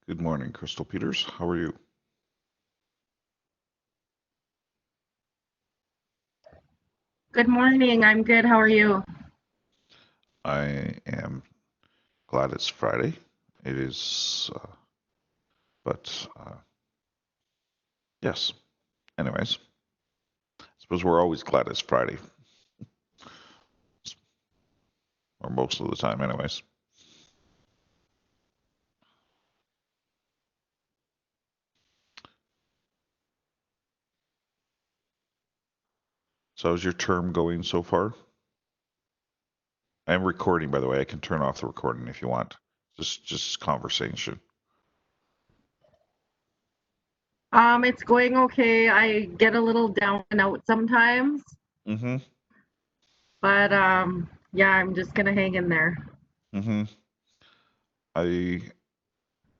Good morning, Crystal Peters. How are you? Good morning. I'm good. How are you? I am glad it's Friday. It is, but yes. Anyways, I suppose we're always glad it's Friday, or most of the time, anyways. So, how's your term going so far? I'm recording, by the way. I can turn off the recording if you want. Just conversation. It's going okay. I get a little down and out sometimes, Mm-hmm. but yeah, I'm just gonna hang in there. Mm-hmm. I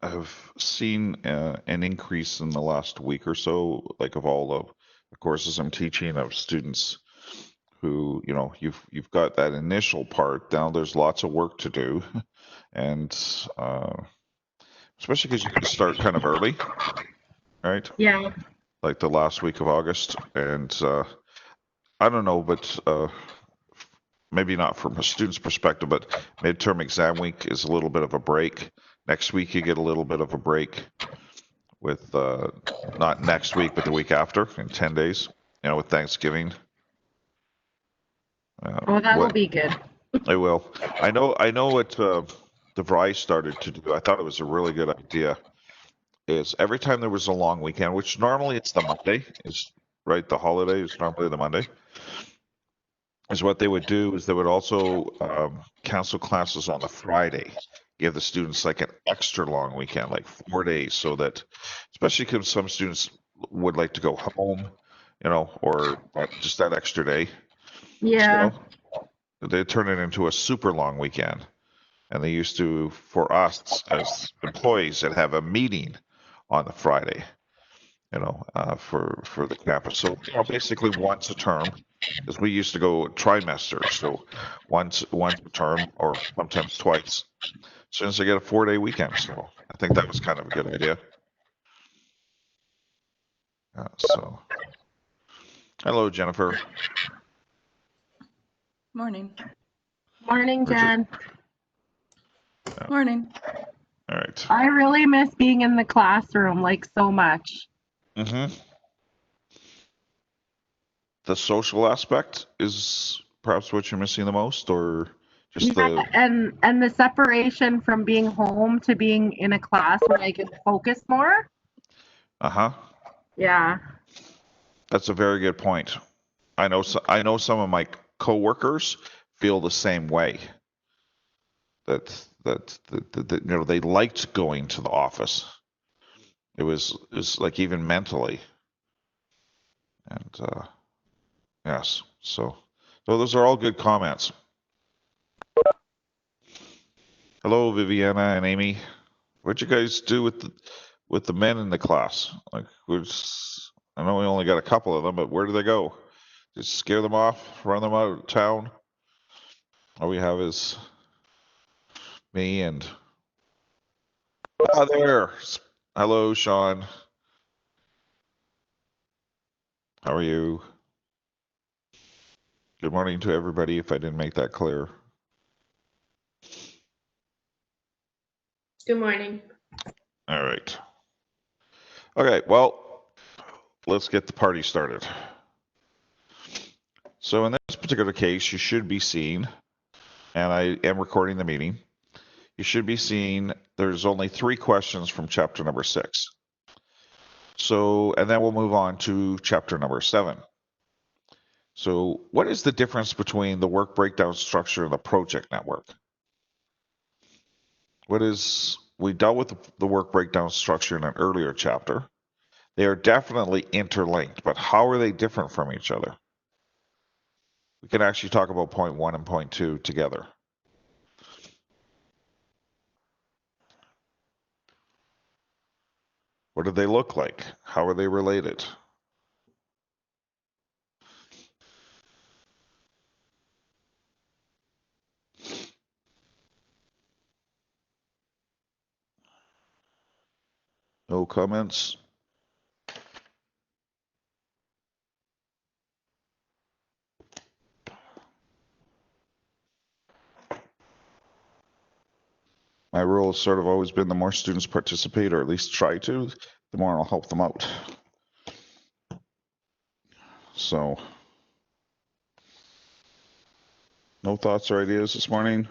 have seen an increase in the last week or so, like of all the courses I'm teaching of students who, you've got that initial part. Now there's lots of work to do, and uh, especially because you can start kind of early, right? Yeah. Like the last week of August, and I don't know, but maybe not from a student's perspective, but midterm exam week is a little bit of a break. Next week you get a little bit of a break with not next week, but the week after in 10 days, with Thanksgiving. Oh, that'll What be good. I will. I know what DeVry started to do. I thought it was a really good idea. Is every time there was a long weekend, which normally it's the Monday, is right. The holiday is normally the Monday. Is what they would do is they would also cancel classes on the Friday, give the students like an extra long weekend, like 4 days, so that, especially because some students would like to go home, or just that extra day, Yeah. so they turn it into a super long weekend. And they used to, for us as employees, that have a meeting on the Friday, for the campus. So basically once a term, because we used to go trimester, so once a term or sometimes twice. Students they get a 4 day weekend. So I think that was kind of a good idea. So hello, Jennifer. Morning. Morning, Bridget. Jen. Morning. All right. I really miss being in the classroom like so much. Mm-hmm. The social aspect is perhaps what you're missing the most, or just Yeah, the. and the separation from being home to being in a class where I can focus more. Uh-huh. Yeah. That's a very good point. I know some of my coworkers feel the same way. That they liked going to the office. It was like even mentally, and yes. So those are all good comments. Hello, Viviana and Amy. What'd you guys do with the men in the class? Like, I know we only got a couple of them, but where do they go? Just scare them off, run them out of town? All we have is me and there. Hello, Sean. How are you? Good morning to everybody. If I didn't make that clear. Good morning. All right. Okay. Well, let's get the party started. So in this particular case, you should be seeing, and I am recording the meeting. You should be seeing. There's only 3 questions from chapter number 6. So, and then we'll move on to chapter number 7. So, what is the difference between the work breakdown structure and the project network? We dealt with the work breakdown structure in an earlier chapter. They are definitely interlinked, but how are they different from each other? We can actually talk about point 1 and point 2 together. What do they look like? How are they related? No comments. My rule has sort of always been the more students participate, or at least try to, the more I'll help them out. So, no thoughts or ideas this morning?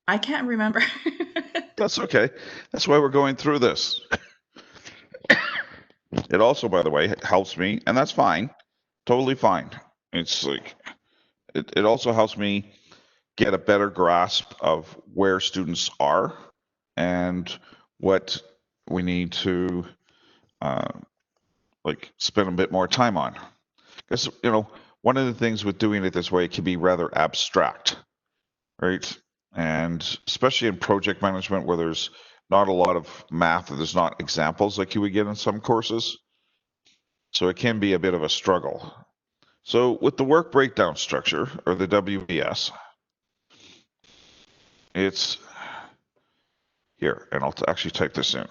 I can't remember. That's okay. That's why we're going through this. It also, by the way, helps me, and that's fine. Totally fine. It's like, it also helps me get a better grasp of where students are and what we need to like spend a bit more time on. Because, you know, one of the things with doing it this way, it can be rather abstract, right? And especially in project management where there's not a lot of math, there's not examples like you would get in some courses. So it can be a bit of a struggle. So with the work breakdown structure, or the WBS, it's here, and I'll actually type this in.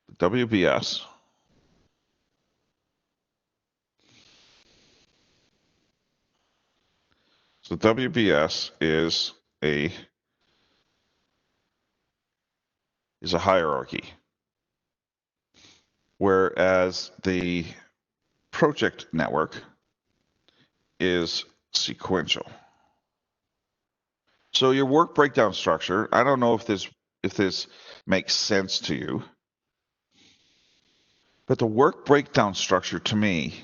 The WBS So WBS is a hierarchy, whereas the project network is sequential. So your work breakdown structure, I don't know if this makes sense to you, but the work breakdown structure to me,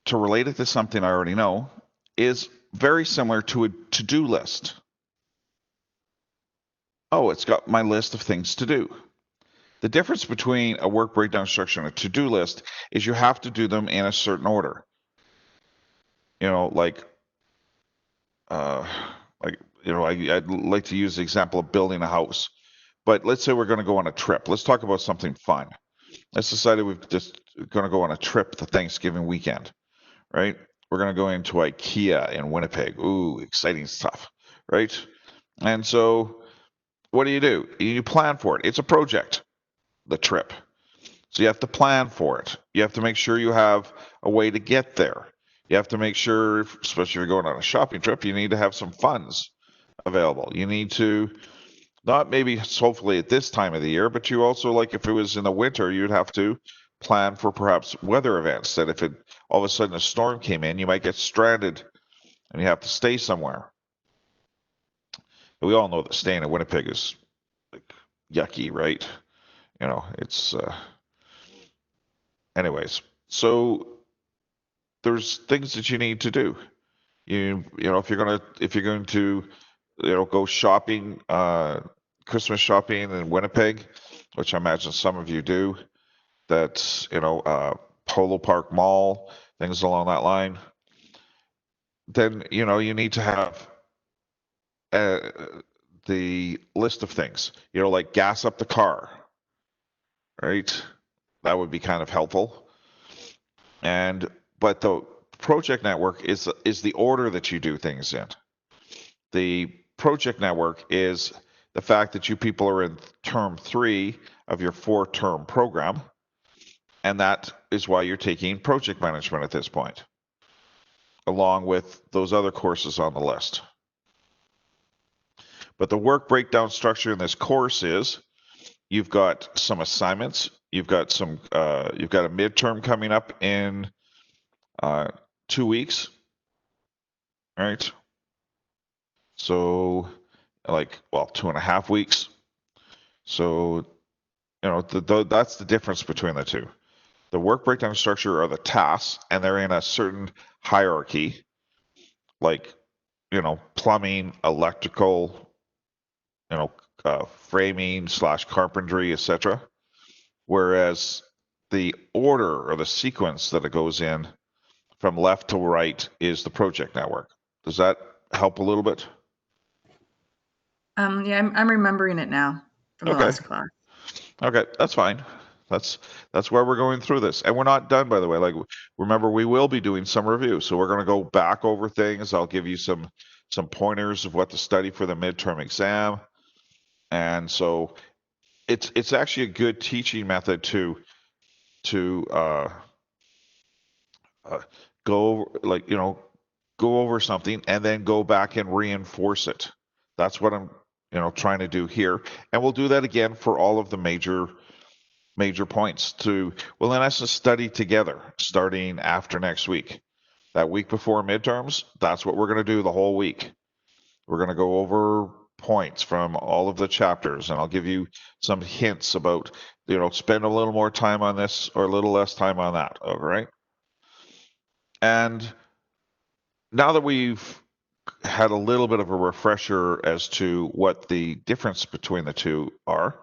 to relate it to something I already know, is very similar to a to-do list. Oh, it's got my list of things to do. The difference between a work breakdown structure and a to-do list is you have to do them in a certain order. You know, I'd like to use the example of building a house. But let's say we're going to go on a trip. Let's talk about something fun. Let's decide we're just going to go on a trip the Thanksgiving weekend, right? We're going to go into IKEA in Winnipeg. Ooh, exciting stuff, right? And so what do? You plan for it. It's a project, the trip. So you have to plan for it. You have to make sure you have a way to get there. You have to make sure, especially if you're going on a shopping trip, you need to have some funds available. You need to, not maybe hopefully at this time of the year, but you also, like if it was in the winter, you'd have to plan for perhaps weather events, that if it all of a sudden a storm came in, you might get stranded and you have to stay somewhere. We all know that staying in Winnipeg is like yucky, right? You know, it's anyways. So there's things that you need to do. You know, if you're going to go shopping, Christmas shopping in Winnipeg, which I imagine some of you do, that's Polo Park Mall, things along that line, then you need to have uh, the list of things, like gas up the car, right? That would be kind of helpful. But the project network is the order that you do things in. The project network is the fact that you people are in term 3 of your 4-term program, and that is why you're taking project management at this point, along with those other courses on the list. But the work breakdown structure in this course is you've got some assignments, you've got a midterm coming up in 2 weeks, right? So 2.5 weeks. So, that's the difference between the two. The work breakdown structure are the tasks, and they're in a certain hierarchy, like, plumbing, electrical, framing / carpentry, etc. Whereas the order or the sequence that it goes in from left to right is the project network. Does that help a little bit? Yeah, I'm remembering it now from the last class. Okay, that's fine. That's where we're going through this, and we're not done, by the way. Like, remember, we will be doing some review, so we're going to go back over things. I'll give you some some pointers of what to study for the midterm exam. And so it's actually a good teaching method to go, like, go over something and then go back and reinforce it. That's what I'm, trying to do here. And we'll do that again for all of the major points we'll in essence study together starting after next week. That week before midterms, that's what we're going to do the whole week. We're going to go over points from all of the chapters, and I'll give you some hints about, spend a little more time on this or a little less time on that. All right. And now that we've had a little bit of a refresher as to what the difference between the two are,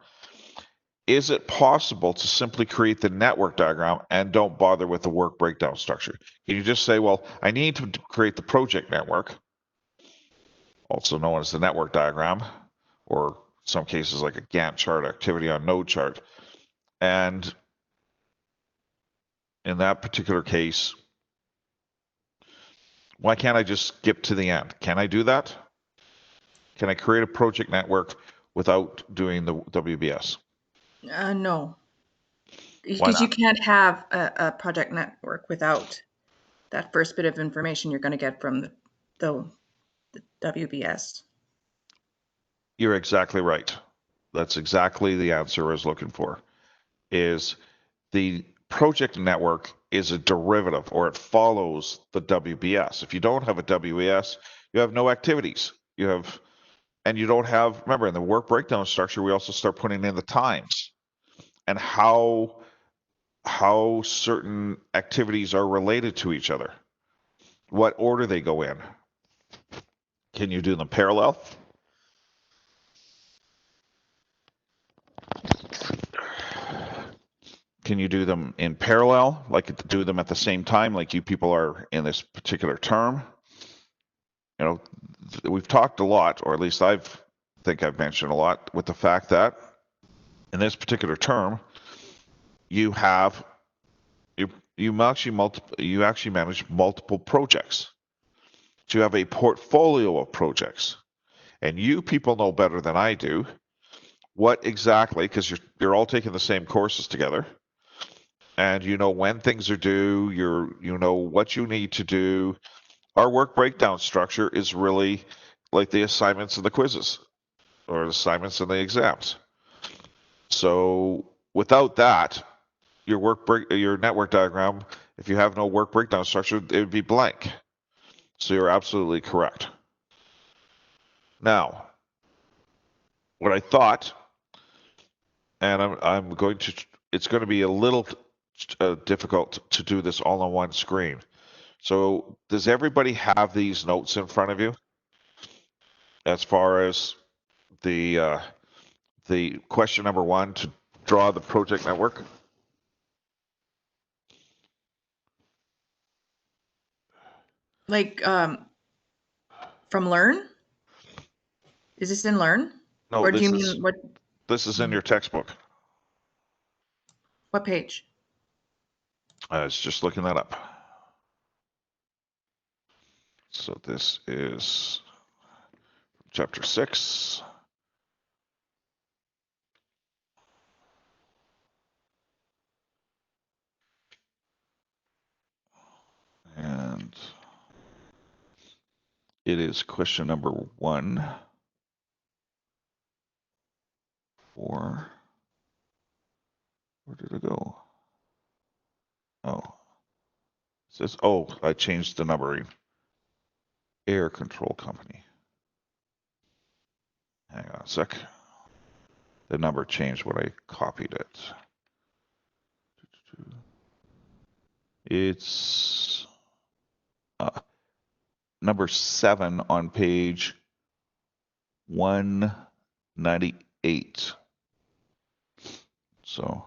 is it possible to simply create the network diagram and don't bother with the work breakdown structure? Can you just say, well, I need to create the project network, also known as the network diagram, or some cases like a Gantt chart, activity on node chart. And in that particular case, why can't I just skip to the end? Can I do that? Can I create a project network without doing the WBS? No. Why Because you not? can't have a project network without that first bit of information you're going to get from the WBS. You're exactly right. That's exactly the answer I was looking for. Is the project network is a derivative, or it follows the WBS. If you don't have a WBS, you have no activities. And you don't have, remember, in the work breakdown structure, we also start putting in the times and how certain activities are related to each other, what order they go in. Can you do them parallel? Can you do them in parallel, like do them at the same time, like you people are in this particular term? We've talked a lot, or at least think I've mentioned a lot, with the fact that in this particular term, you actually manage multiple projects. So you have a portfolio of projects, and you people know better than I do what exactly, because you're all taking the same courses together, and you know when things are due. You know what you need to do. Our work breakdown structure is really like the assignments and the quizzes, or the assignments and the exams. So without that, your network diagram, if you have no work breakdown structure, it would be blank. So you're absolutely correct. Now, what I thought, and I'm going to, it's going to be a little difficult to do this all on one screen. So does everybody have these notes in front of you as far as the question number 1 to draw the project network? Like from Learn? Is this in Learn? No, Or do you mean what? This is in your textbook. What page? I was just looking that up. So this is chapter 6. And it is question number 1 for, where did it go? Oh, it says, oh, I changed the numbering. Air Control Company. Hang on a sec. The number changed when I copied it. It's number 7 on page 198. So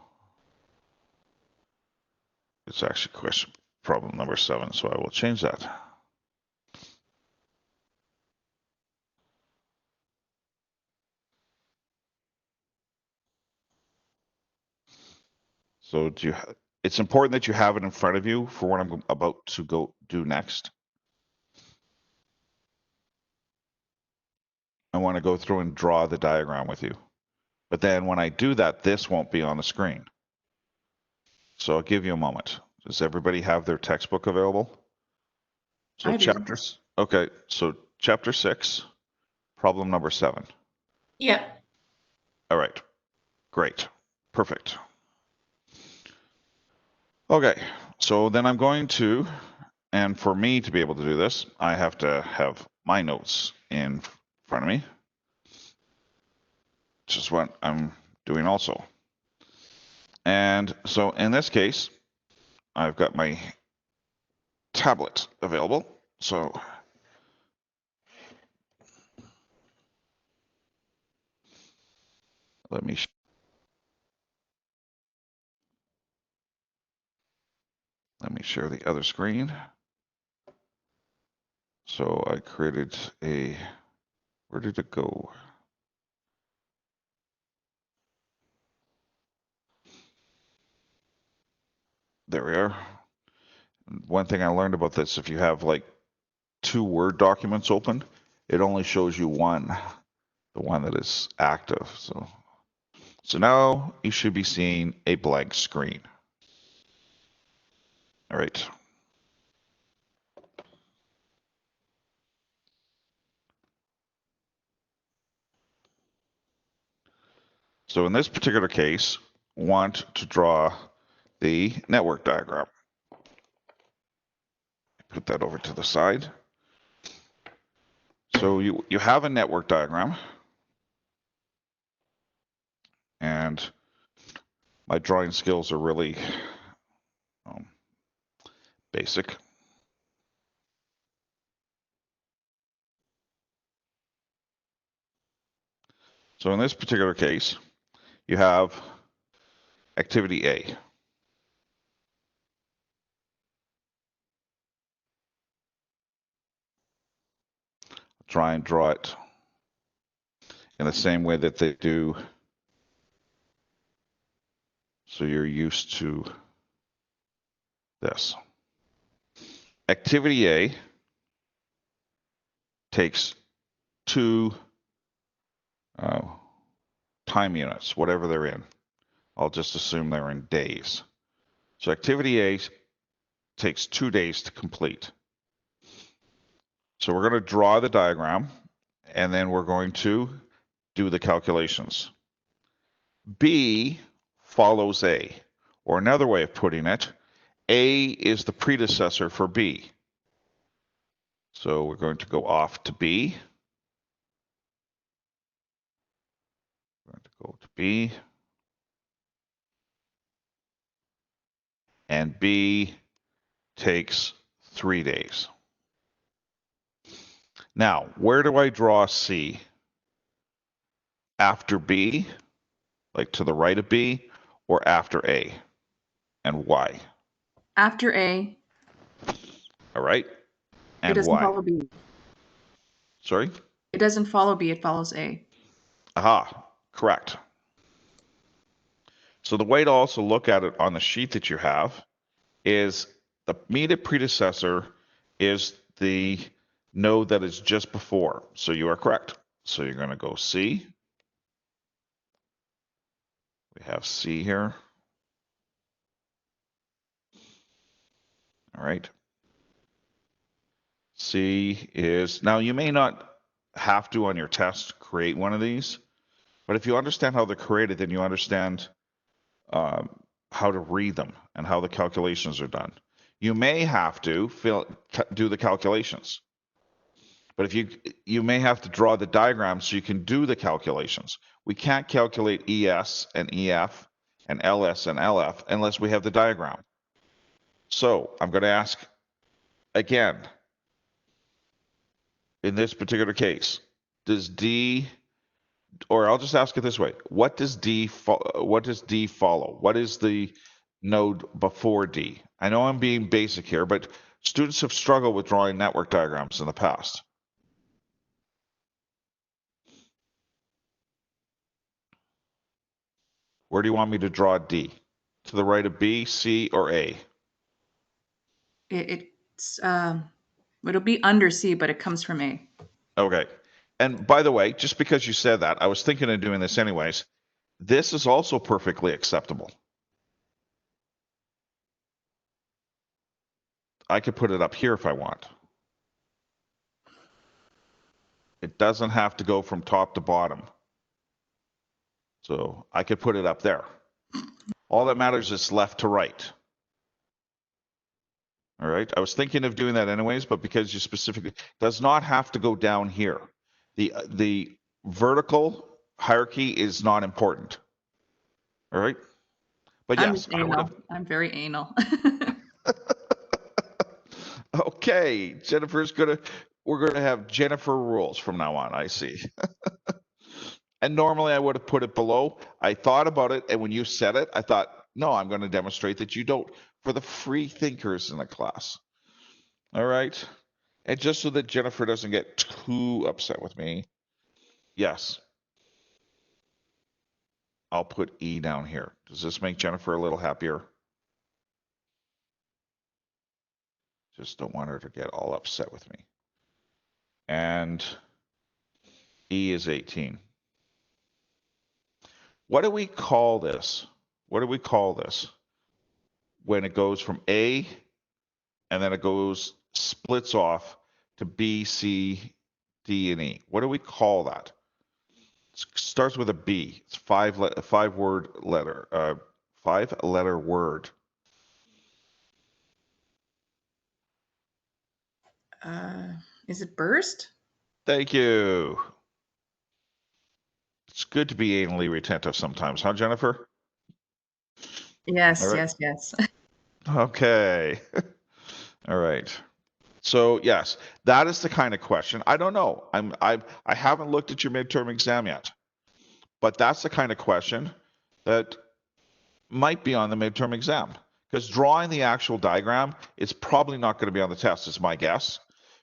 it's actually problem number 7, so I will change that. So it's important that you have it in front of you for what I'm about to go do next. I want to go through and draw the diagram with you. But then when I do that, this won't be on the screen. So I'll give you a moment. Does everybody have their textbook available? So I do. chapters. Okay, so chapter 6, problem number 7. Yeah. All right, great, perfect. Okay, so then I'm going to, and for me to be able to do this, I have to have my notes in front of me, which is what I'm doing also. And so in this case, I've got my tablet available. So let me share the other screen. So I created a, where did it go? There we are. One thing I learned about this, if you have like 2 Word documents open, it only shows you one, the one that is active. So now you should be seeing a blank screen. All right. So in this particular case, want to draw the network diagram. Put that over to the side. So you have a network diagram, and my drawing skills are really basic. So in this particular case, you have activity A. Try and draw it in the same way that they do, so you're used to this. Activity A takes 2 time units, whatever they're in. I'll just assume they're in days. So activity A takes 2 days to complete. So we're going to draw the diagram, and then we're going to do the calculations. B follows A, or another way of putting it, A is the predecessor for B. So we're going to go off to B. We're going to go to B. And B takes 3 days. Now, where do I draw C? After B, like to the right of B, or after A? And why? After A, All right. it And doesn't why? follow B. Sorry? It doesn't follow B, it follows A. Aha, correct. So the way to also look at it on the sheet that you have is the immediate predecessor is the node that is just before. So you are correct. So you're going to go C. We have C here. All right. C is, now you may not have to on your test create one of these, but if you understand how they're created, then you understand how to read them and how the calculations are done. You may have to do the calculations, but if you may have to draw the diagram so you can do the calculations. We can't calculate ES and EF and LS and LF unless we have the diagram. So I'm going to ask again, in this particular case, does D, or I'll just ask it this way, what does D follow? What is the node before D? I know I'm being basic here, but students have struggled with drawing network diagrams in the past. Where do you want me to draw D? To the right of B, C, or A? It'll be under C, but it comes from A. Okay. And by the way, just because you said that, I was thinking of doing this anyways. This is also perfectly acceptable. I could put it up here if I want. It doesn't have to go from top to bottom. So I could put it up there. All that matters is left to right. All right. I was thinking of doing that anyways, but because you specifically does not have to go down here. The vertical hierarchy is not important. All right. But I'm yes, just I would anal. have. I'm very anal. Okay, we're gonna have Jennifer rules from now on. I see. And normally I would have put it below. I thought about it, and when you said it, I thought, no, I'm going to demonstrate that you don't for the free thinkers in the class. All right. And just so that Jennifer doesn't get too upset with me, yes, I'll put E down here. Does this make Jennifer a little happier? Just don't want her to get all upset with me. And E is 18. What do we call this? What do we call this? When it goes from A and then it goes, splits off to B, C, D, and E. What do we call that? It starts with a B. It's five letter word. Is it burst? Thank you. It's good to be anally retentive sometimes, huh, Jennifer? Yes, All right. yes, yes. Okay. All right. So yes, that is the kind of question. I don't know. I haven't looked at your midterm exam yet, but that's the kind of question that might be on the midterm exam, because drawing the actual diagram is probably not going to be on the test, is my guess,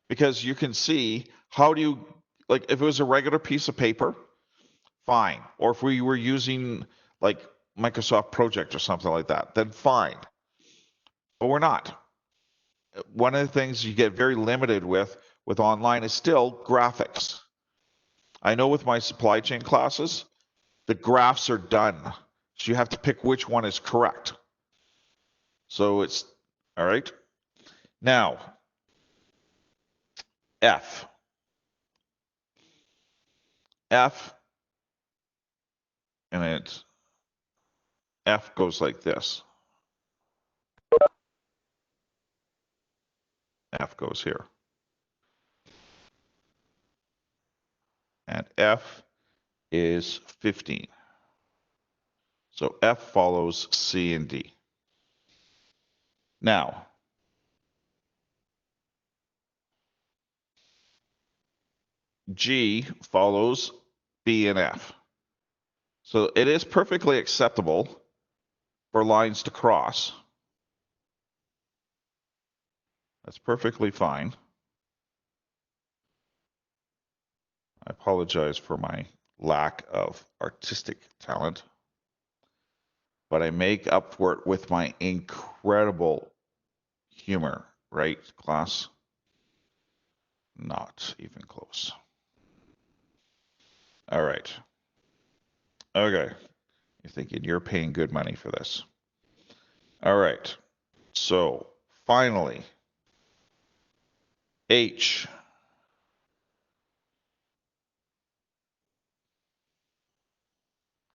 because you can see how do you, like, if it was a regular piece of paper, fine, or if we were using like Microsoft Project or something like that, then fine, but we're not. One of the things you get very limited with online is still graphics. I know with my supply chain classes, the graphs are done, so you have to pick which one is correct. So it's all right. Now, F. F, and it's F goes like this. F goes here. And F is 15. So F follows C and D. Now, G follows B and F. So it is perfectly acceptable for lines to cross. That's perfectly fine. I apologize for my lack of artistic talent, but I make up for it with my incredible humor, right, class? Not even close. All right. Okay. You're thinking you're paying good money for this. All right. So finally, H.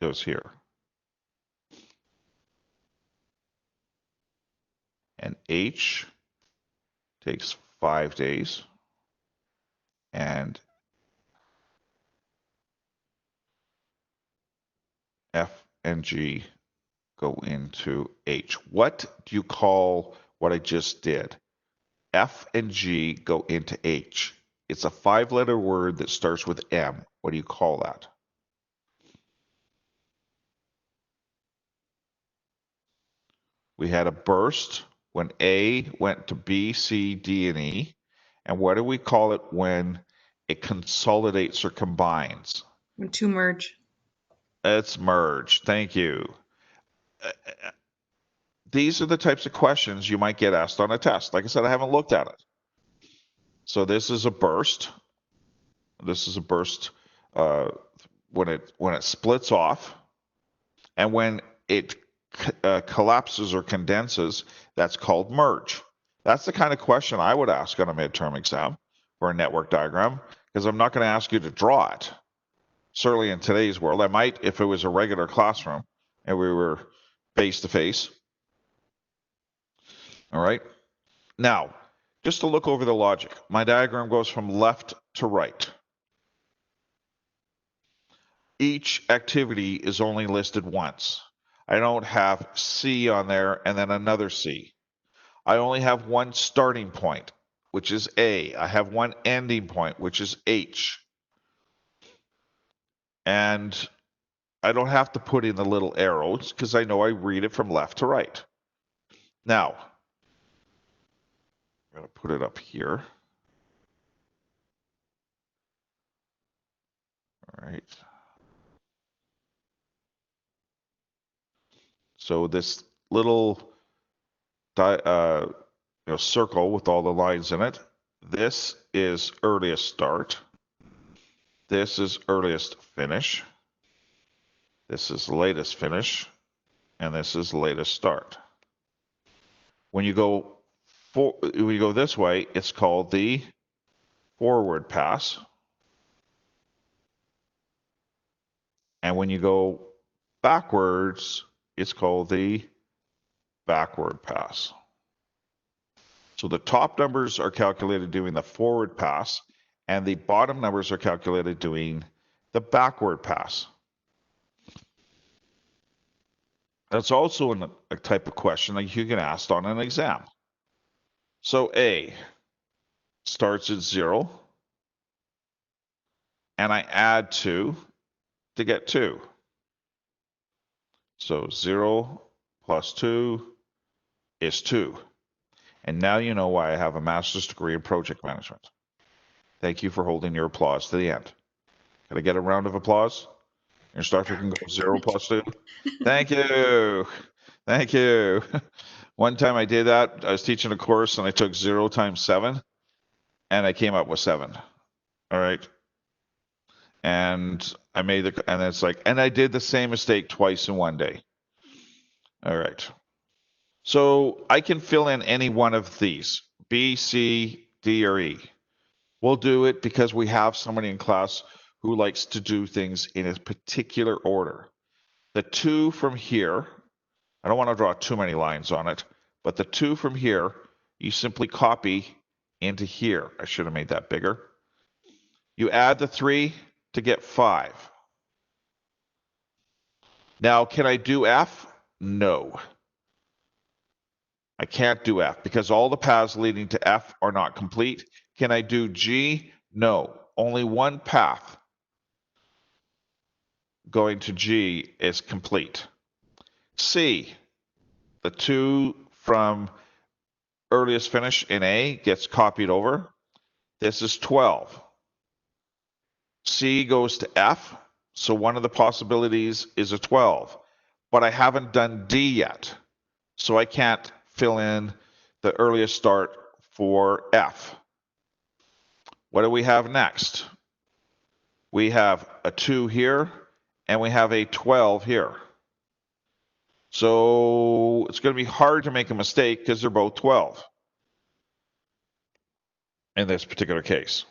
Goes here. And H takes 5 days. And F and G go into H. What do you call what I just did? F and G go into H. It's a 5-letter word that starts with M. What do you call that? We had a burst when A went to B, C, D, and E. And what do we call it when it consolidates or combines? When two merge. It's merge. Thank you. These are the types of questions you might get asked on a test. Like I said, I haven't looked at it. So this is a burst. This is a burst when it splits off, and when it collapses or condenses, that's called merge. That's the kind of question I would ask on a midterm exam for a network diagram, because I'm not going to ask you to draw it. Certainly in today's world, I might if it was a regular classroom and we were face to face. All right. Now, just to look over the logic, my diagram goes from left to right. Each activity is only listed once. I don't have C on there and then another C. I only have one starting point, which is A. I have one ending point, which is H. And I don't have to put in the little arrows because I know I read it from left to right. Now, I'm going to put it up here. All right. So this little circle with all the lines in it, this is earliest start. This is earliest finish. This is latest finish. And this is latest start. When you go this way, it's called the forward pass. And when you go backwards, it's called the backward pass. So the top numbers are calculated doing the forward pass, and the bottom numbers are calculated doing the backward pass. That's also a type of question that you can ask on an exam. So A starts at 0, and I add 2 to get 2. So 0 plus 2 is 2. And now you know why I have a master's degree in project management. Thank you for holding your applause to the end. Can I get a round of applause? Your instructor can go 0 plus 2. Thank you. Thank you. One time I did that. I was teaching a course and I took 0 times 7 and I came up with 7. All right. And I made and it's like, and I did the same mistake twice in one day. All right. So I can fill in any one of these, B, C, D, or E. We'll do it because we have somebody in class who likes to do things in a particular order. The 2 from here, I don't want to draw too many lines on it, but the 2 from here, you simply copy into here. I should have made that bigger. You add the 3 to get 5. Now, can I do F? No. I can't do F because all the paths leading to F are not complete. Can I do G? No. Only one path going to G is complete. C, the 2 from earliest finish in A gets copied over. This is 12. C goes to F, so one of the possibilities is a 12. But I haven't done D yet, so I can't fill in the earliest start for F. What do we have next? We have a 2 here, and we have a 12 here. So it's going to be hard to make a mistake because they're both 12 in this particular case.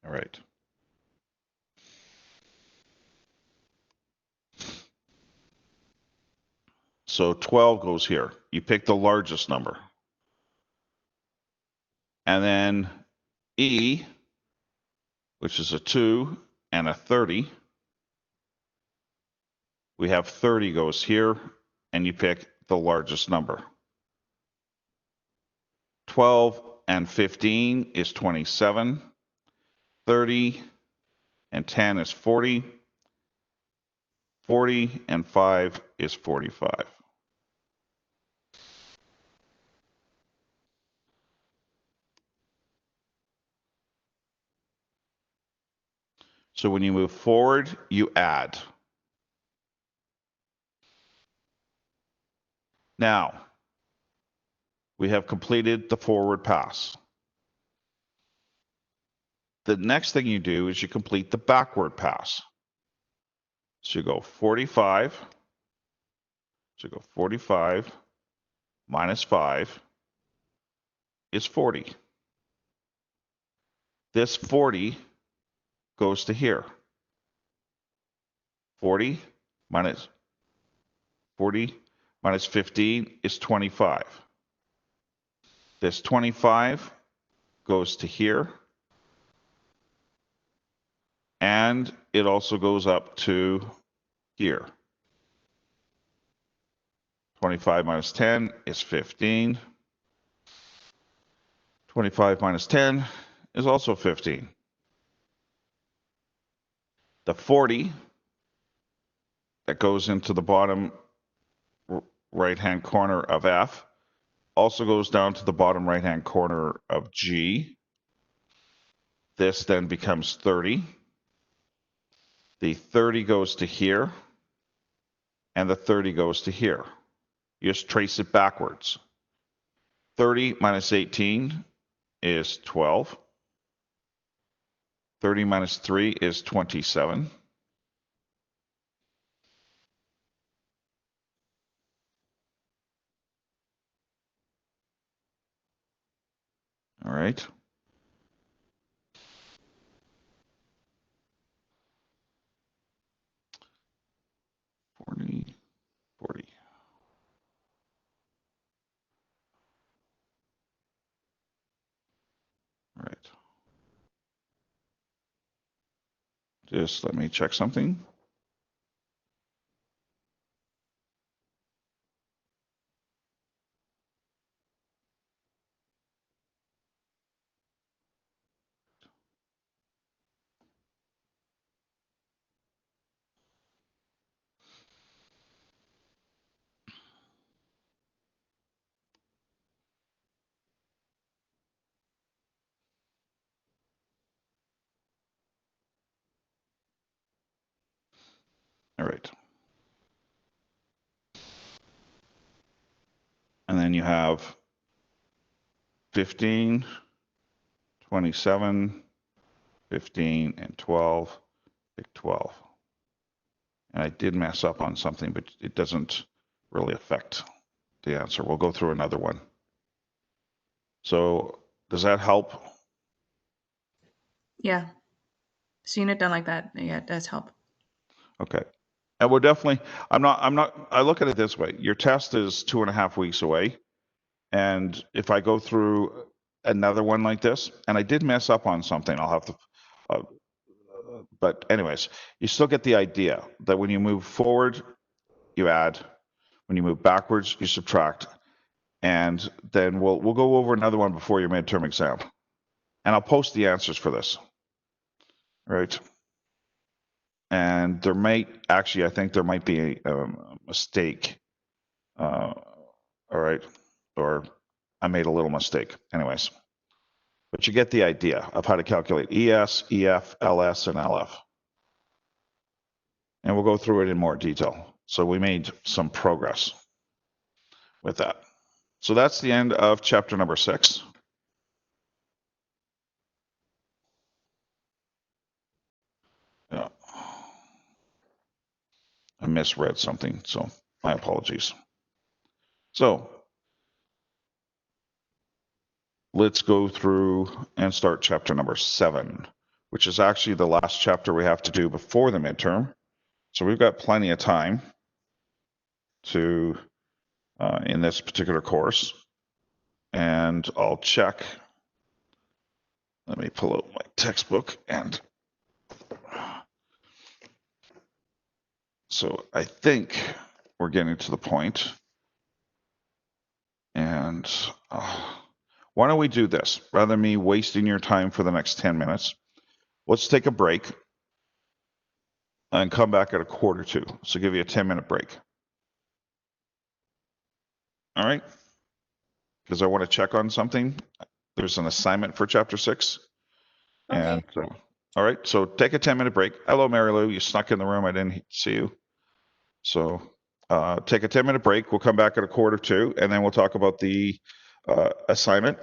All right. So 12 goes here. You pick the largest number. And then E, which is a 2 and a 30. We have 30 goes here, and you pick the largest number. 12 and 15 is 27. 30 and 10 is 40. 40 and 5 is 45. So when you move forward, you add. Now, we have completed the forward pass. The next thing you do is you complete the backward pass. So you go 45. So you go 45 minus 5 is 40. This 40 goes to here. 40 minus 15 is 25. This 25 goes to here. And it also goes up to here. 25 minus 10 is 15. 25 minus 10 is also 15. The 40 that goes into the bottom right-hand corner of F also goes down to the bottom right-hand corner of G. This then becomes 30. The 30 goes to here, and the 30 goes to here. You just trace it backwards. 30 minus 18 is 12. 30 minus 3 is 27. All right. Forty. All right. Just let me check something. All right. And then you have 15, 27, 15, and 12, pick 12. And I did mess up on something, but it doesn't really affect the answer. We'll go through another one. So does that help? Yeah. Seeing it done like that, yeah, it does help. Okay. And we're definitely, I look at it this way. Your test is 2.5 weeks away. And if I go through another one like this, and I did mess up on something, I'll have to, but anyways, you still get the idea that when you move forward, you add. When you move backwards, you subtract. And then we'll go over another one before your midterm exam. And I'll post the answers for this. Right. And there might, actually, I think there might be a mistake. All right. Or I made a little mistake. Anyways. But you get the idea of how to calculate ES, EF, LS, and LF. And we'll go through it in more detail. So we made some progress with that. So that's the end of chapter number 6. Yeah. I misread something, so my apologies. So let's go through and start chapter number 7, which is actually the last chapter we have to do before the midterm. So we've got plenty of time to in this particular course. And I'll check. Let me pull out my textbook. And so I think we're getting to the point. And why don't we do this? Rather than me wasting your time for the next 10 minutes, let's take a break and come back at 1:45. So give you a 10-minute break. All right? Because I want to check on something. There's an assignment for chapter 6. Okay. And All right, so take a 10-minute break. Hello, Mary Lou. You snuck in the room. I didn't see you. So take a 10-minute break. We'll come back at 1:45, and then we'll talk about the assignment.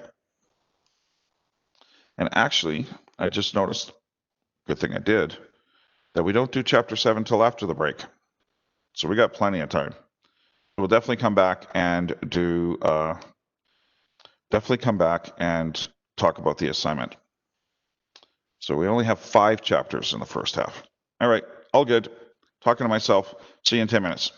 And actually, I just noticed, good thing I did, that we don't do Chapter 7 till after the break. So we got plenty of time. We'll definitely come back and do, talk about the assignment. So we only have 5 chapters in the first half. All right, all good. Talking to myself. See you in 10 minutes.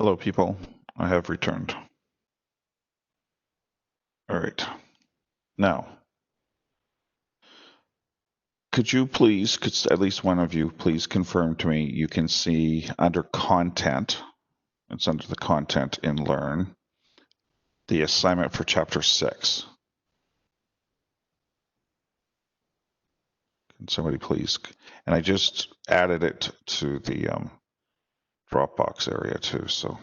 Hello, people. I have returned. All right. Now, could you please, could at least one of you please confirm to me you can see under content, it's under the content in Learn, the assignment for chapter 6. Can somebody please? And I just added it to the Dropbox area too, so.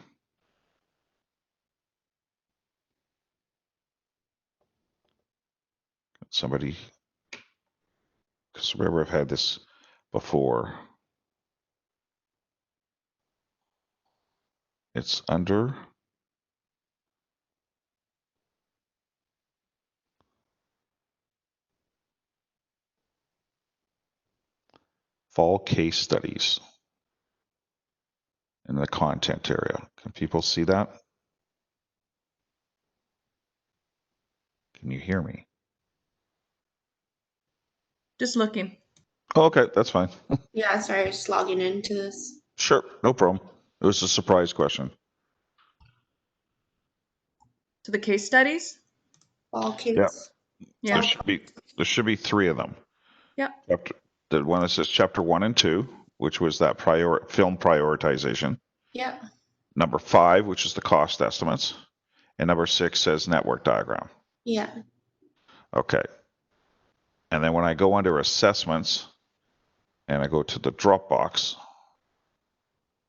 Somebody, because remember I've had this before. It's under fall case studies in the content area. Can people see that? Can you hear me? Just looking. Oh, okay, that's fine. Yeah, sorry, I was just logging into this. Sure, no problem. It was a surprise question. To the case studies? All kids. Yeah. There should be 3 of them. Yeah. The one that says chapter 1 and 2, which was that film prioritization. Yeah. Number 5, which is the cost estimates. And number 6 says network diagram. Yeah. Okay. And then when I go under assessments and I go to the Dropbox,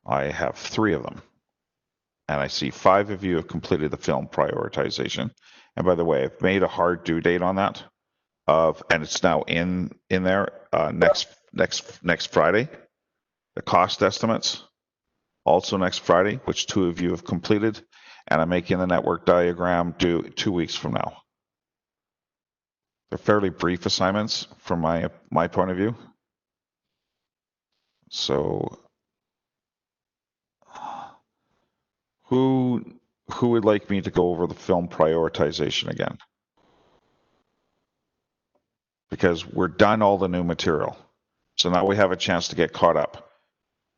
I have 3 of them. And I see 5 of you have completed the film prioritization. And by the way, I've made a hard due date on that and it's now in there next Friday. The cost estimates also next Friday, which 2 of you have completed. And I'm making the network diagram due 2 weeks from now. They're fairly brief assignments from my point of view. So who would like me to go over the film prioritization again? Because we're done all the new material. So now we have a chance to get caught up.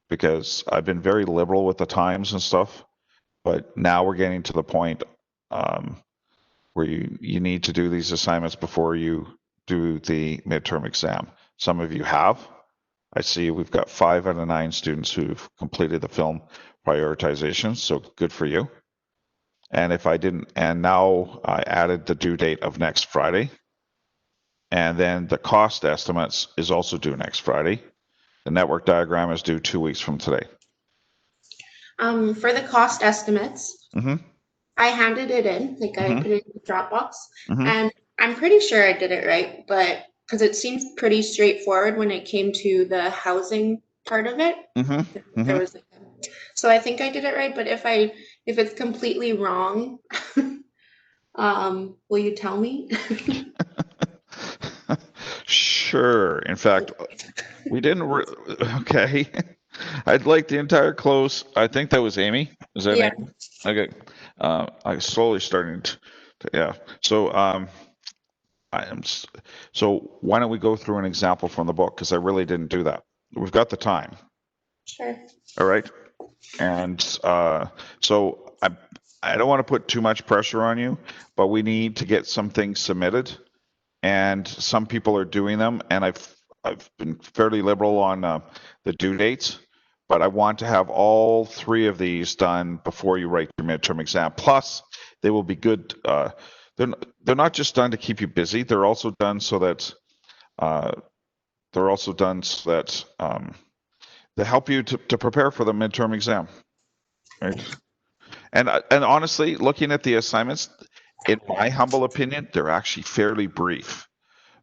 Because I've been very liberal with the times and stuff, but now we're getting to the point where you need to do these assignments before you do the midterm exam. Some of you have. I see we've got 5 out of 9 students who've completed the film prioritization, so good for you. And if I didn't, and now I added the due date of next Friday. And then the cost estimates is also due next Friday. The network diagram is due 2 weeks from today. For the cost estimates, Mm-hmm. I handed it in, like I put it in the Dropbox, Mm-hmm. and I'm pretty sure I did it right, but because it seems pretty straightforward when it came to the housing part of it. Mm-hmm. There was so I think I did it right, but if it's completely wrong, will you tell me? Sure. In fact, we didn't. Okay. I'd like the entire close. I think that was Amy. Is that Yeah. Amy? Okay. I'm slowly starting to yeah. So so why don't we go through an example from the book? Because I really didn't do that. We've got the time. Sure. All right. And so I don't want to put too much pressure on you, but we need to get some things submitted. And some people are doing them, and I've been fairly liberal on the due dates, but I want to have all 3 of these done before you write your midterm exam. Plus, they will be good. They're not just done to keep you busy; they're also done so that they help you to prepare for the midterm exam. Right? And honestly, looking at the assignments, in my humble opinion, they're actually fairly brief.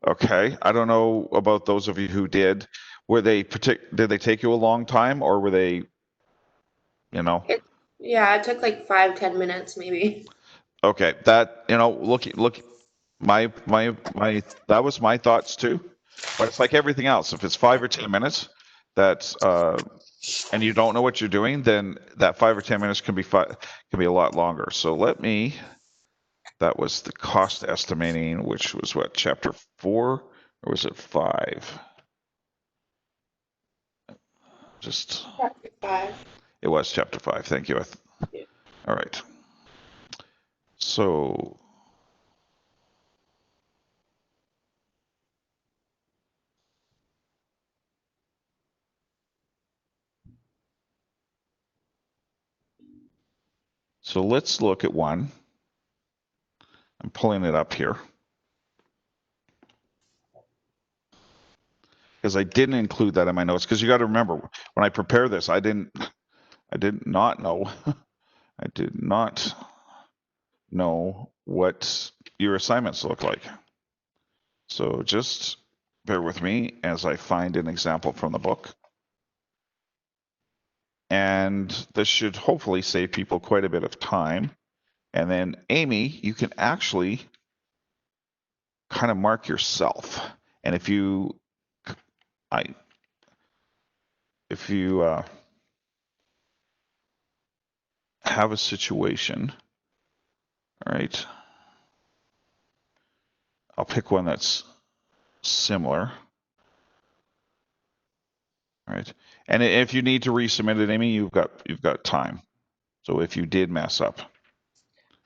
Okay, I don't know about those of you who did. Did they take you a long time, or were they, Yeah, it took like 5-10 minutes maybe. Okay, that look, my that was my thoughts too. But it's like everything else. If it's 5 or 10 minutes, that's and you don't know what you're doing, then that 5 or 10 minutes can be a lot longer. So that was the cost estimating, which was what, chapter 4, or was it 5? Chapter 5. It was chapter 5. Thank you. All right. So let's look at one. I'm pulling it up here because I didn't include that in my notes, because you got to remember, when I prepare this, I did not know I did not know what your assignments look like. So just bear with me as I find an example from the book. And this should hopefully save people quite a bit of time. And then Amy, you can actually kind of mark yourself. And if you have a situation, all right, I'll pick one that's similar. All right. And if you need to resubmit it, Amy, you've got time. So if you did mess up.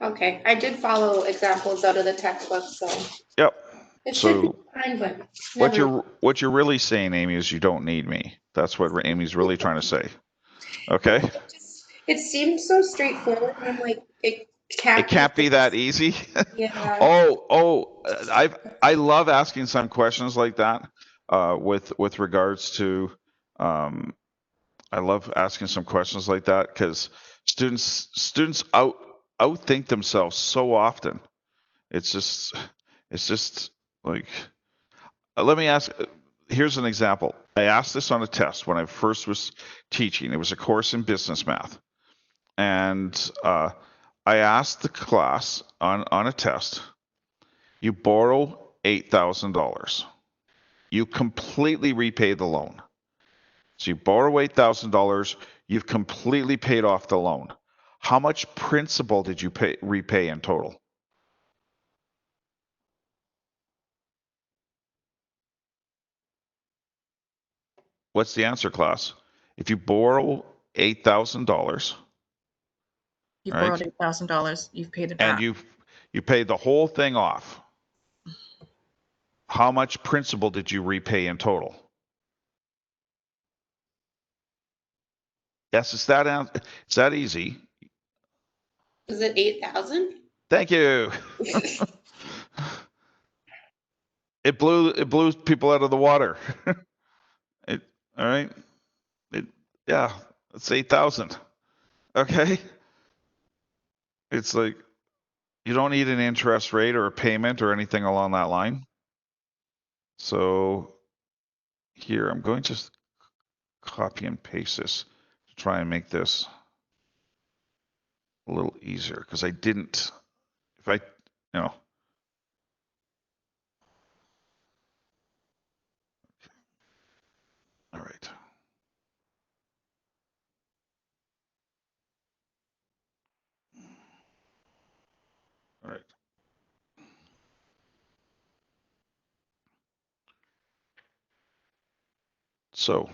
Okay, I did follow examples out of the textbook, so Yep. it should be So fine, but what you're really saying, Amy, is you don't need me. That's what Amy's really trying to say. Okay. it seems so straightforward, and I'm like, it Can't be that easy. Yeah. I love asking some questions like that with regards to I love asking some questions like that, because students outthink themselves so often. It's just like, let me ask. Here's an example. I asked this on a test when I first was teaching. It was a course in business math, and I asked the class on a test. You borrow $8,000. You completely repay the loan. So you borrow $8,000. You've completely paid off the loan. How much principal did you repay in total? What's the answer, class? If you borrow $8,000, You've right, borrowed $8,000, you've paid it back. and you paid the whole thing off, how much principal did you repay in total? Yes, it's that easy. Is it 8,000? Thank you. It blew people out of the water. All right. Yeah, it's 8,000. Okay. It's like, you don't need an interest rate or a payment or anything along that line. So here, I'm going to copy and paste this to try and make this a little easier, because I didn't, if I, all right. All right. So,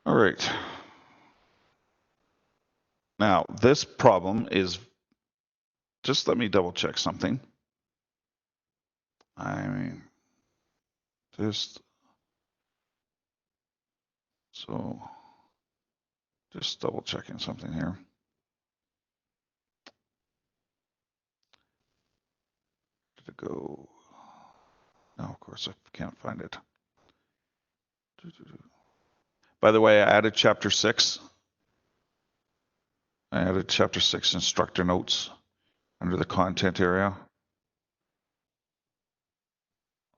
all right. Now, this problem is, just let me double check something. I mean, just double checking something here. Did it go? No, of course I can't find it. By the way, I added chapter 6. I added chapter 6 instructor notes under the content area.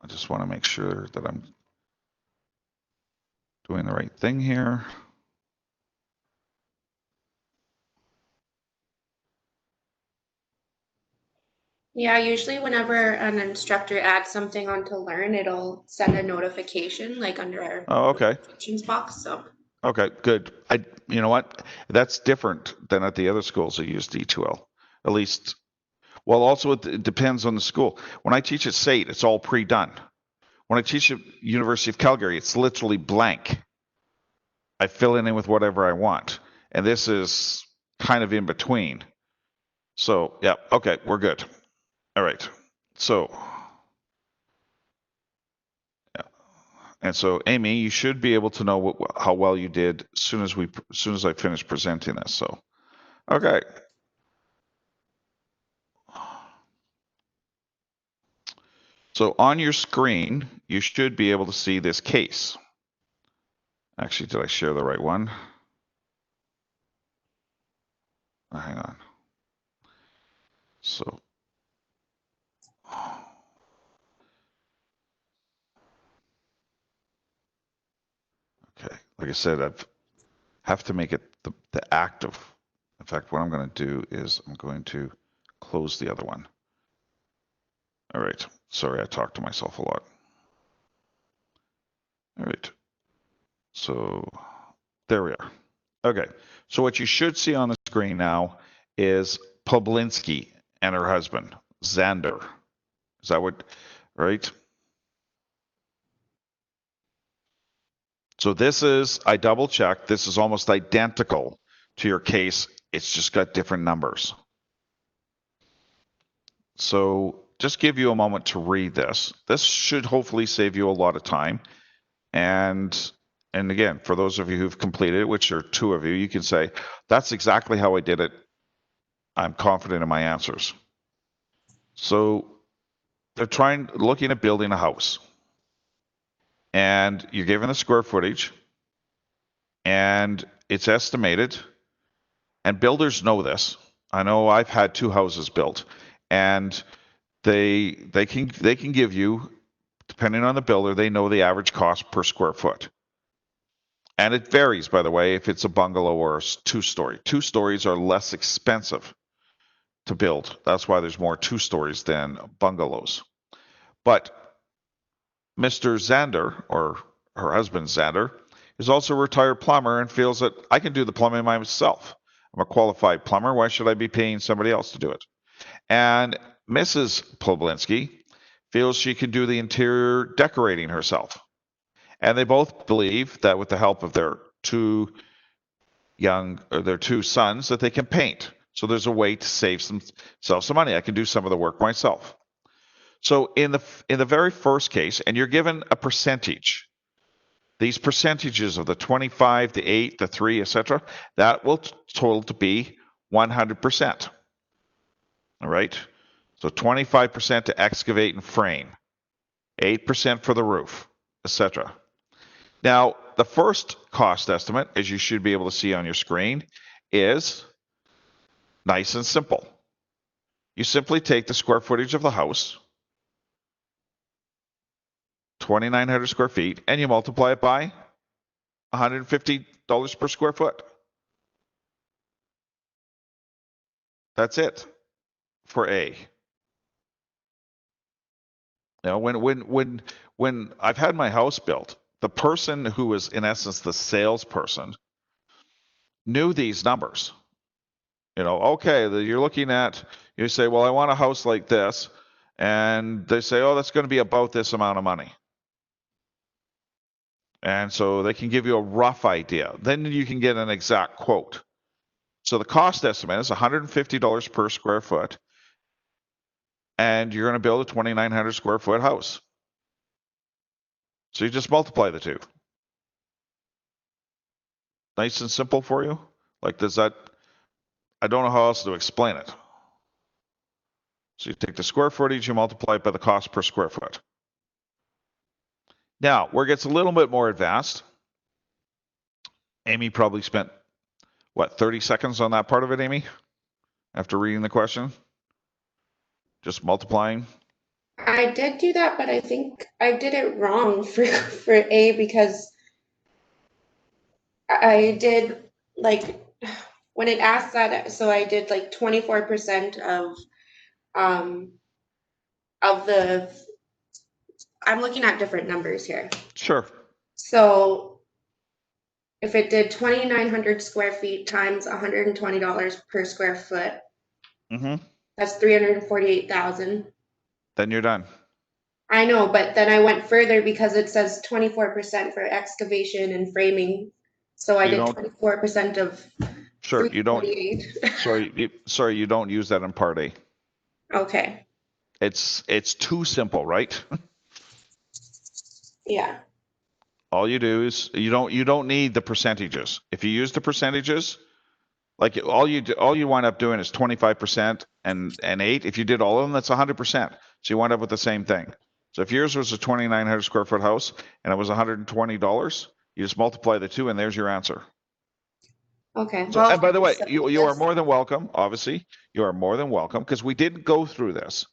I just want to make sure that I'm doing the right thing here. Yeah, usually whenever an instructor adds something onto Learn, it'll send a notification like under our Okay. notifications box. So Okay, good. You know what? That's different than at the other schools that use D2L. At least, well, also it depends on the school. When I teach at SAIT, it's all pre-done. When I teach at University of Calgary, it's literally blank. I fill it in with whatever I want. And this is kind of in between. So, yeah, okay, we're good. All right. So, yeah. And so, Amy, you should be able to know how well you did as soon as I finish presenting this. So, okay. So on your screen, you should be able to see this case. Actually, did I share the right one? Oh, hang on. So, okay. Like I said, I have to make it the active. In fact, what I'm going to do is I'm going to close the other one. All right. Sorry, I talked to myself a lot. All right. So there we are. Okay. So what you should see on the screen now is Poblinski and her husband, Xander. Is that what, right? So this is, I double checked, this is almost identical to your case. It's just got different numbers. So just give you a moment to read this. This should hopefully save you a lot of time. And again, for those of you who've completed it, which are 2 of you, you can say, that's exactly how I did it. I'm confident in my answers. So they're looking at building a house. And you're given the square footage. And it's estimated. And builders know this. I know I've had 2 houses built. And they can give you, depending on the builder, they know the average cost per square foot. And it varies, by the way, if it's a bungalow or a 2-story. 2 stories are less expensive to build. That's why there's more 2 stories than bungalows. But Mr. Xander, or her husband Xander, is also a retired plumber and feels that I can do the plumbing myself. I'm a qualified plumber. Why should I be paying somebody else to do it? And Mrs. Poblinski feels she can do the interior decorating herself. And they both believe that with the help of their 2 sons, that they can paint. So there's a way to save themselves some money. I can do some of the work myself. So in the very first case, and you're given a percentage, these percentages of the 25, the 8, the 3, etc., that will total to be 100%. All right. So 25% to excavate and frame, 8% for the roof, etc. Now, the first cost estimate, as you should be able to see on your screen, is nice and simple. You simply take the square footage of the house, 2,900 square feet, and you multiply it by $150 per square foot. That's it for A. Now, when I've had my house built, the person who was in essence the salesperson knew these numbers. Okay, you're looking at, you say, well, I want a house like this. And they say, oh, that's going to be about this amount of money. And so they can give you a rough idea. Then you can get an exact quote. So the cost estimate is $150 per square foot. And you're going to build a 2,900 square foot house. So you just multiply the 2. Nice and simple for you. Like, does that, I don't know how else to explain it. So you take the square footage, you multiply it by the cost per square foot. Now, where it gets a little bit more advanced, Amy probably spent, 30 seconds on that part of it, Amy? After reading the question? Just multiplying? I did do that, but I think I did it wrong for A because I did like when it asked that, so I did like 24% of the, I'm looking at different numbers here. Sure. So if it did 2,900 square feet times $120 per square foot, that's 348,000. Then you're done. I know, but then I went further because it says 24% for excavation and framing. So I You did don't- 24% of Sure, you don't, 348. sorry, you don't use that in Part A. Okay, It's too simple, right? yeah, All you do is you don't need the percentages. If you use the percentages, like all you wind up doing is 25% and 8. If you did all of them, that's 100%. So you wind up with the same thing. So if yours was a 2,900 square foot house and it was $120, you just multiply the two and there's your answer. okay. So, Well, and by the way, so you are this- more than welcome, obviously, you are more than welcome because we didn't go through this.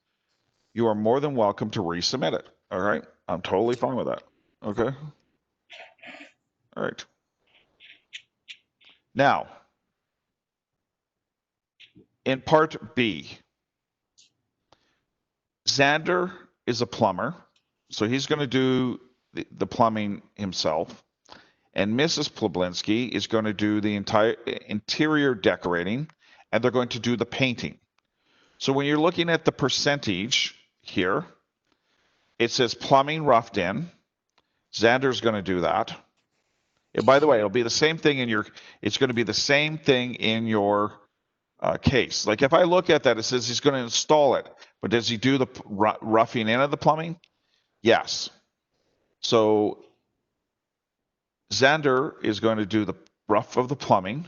You are more than welcome to resubmit it. All right. I'm totally fine with that. Okay. All right. Now, in part B, Xander is a plumber, so he's going to do the plumbing himself. And Mrs. Plablinski is going to do the entire interior decorating, and they're going to do the painting. So when you're looking at the percentage here, it says plumbing roughed in. Xander's going to do that. And by the way, it'll be the same thing in your. It's going to be the same thing in your case. Like if I look at that, it says he's going to install it, but does he do the roughing in of the plumbing? Yes. So Xander is going to do the rough of the plumbing.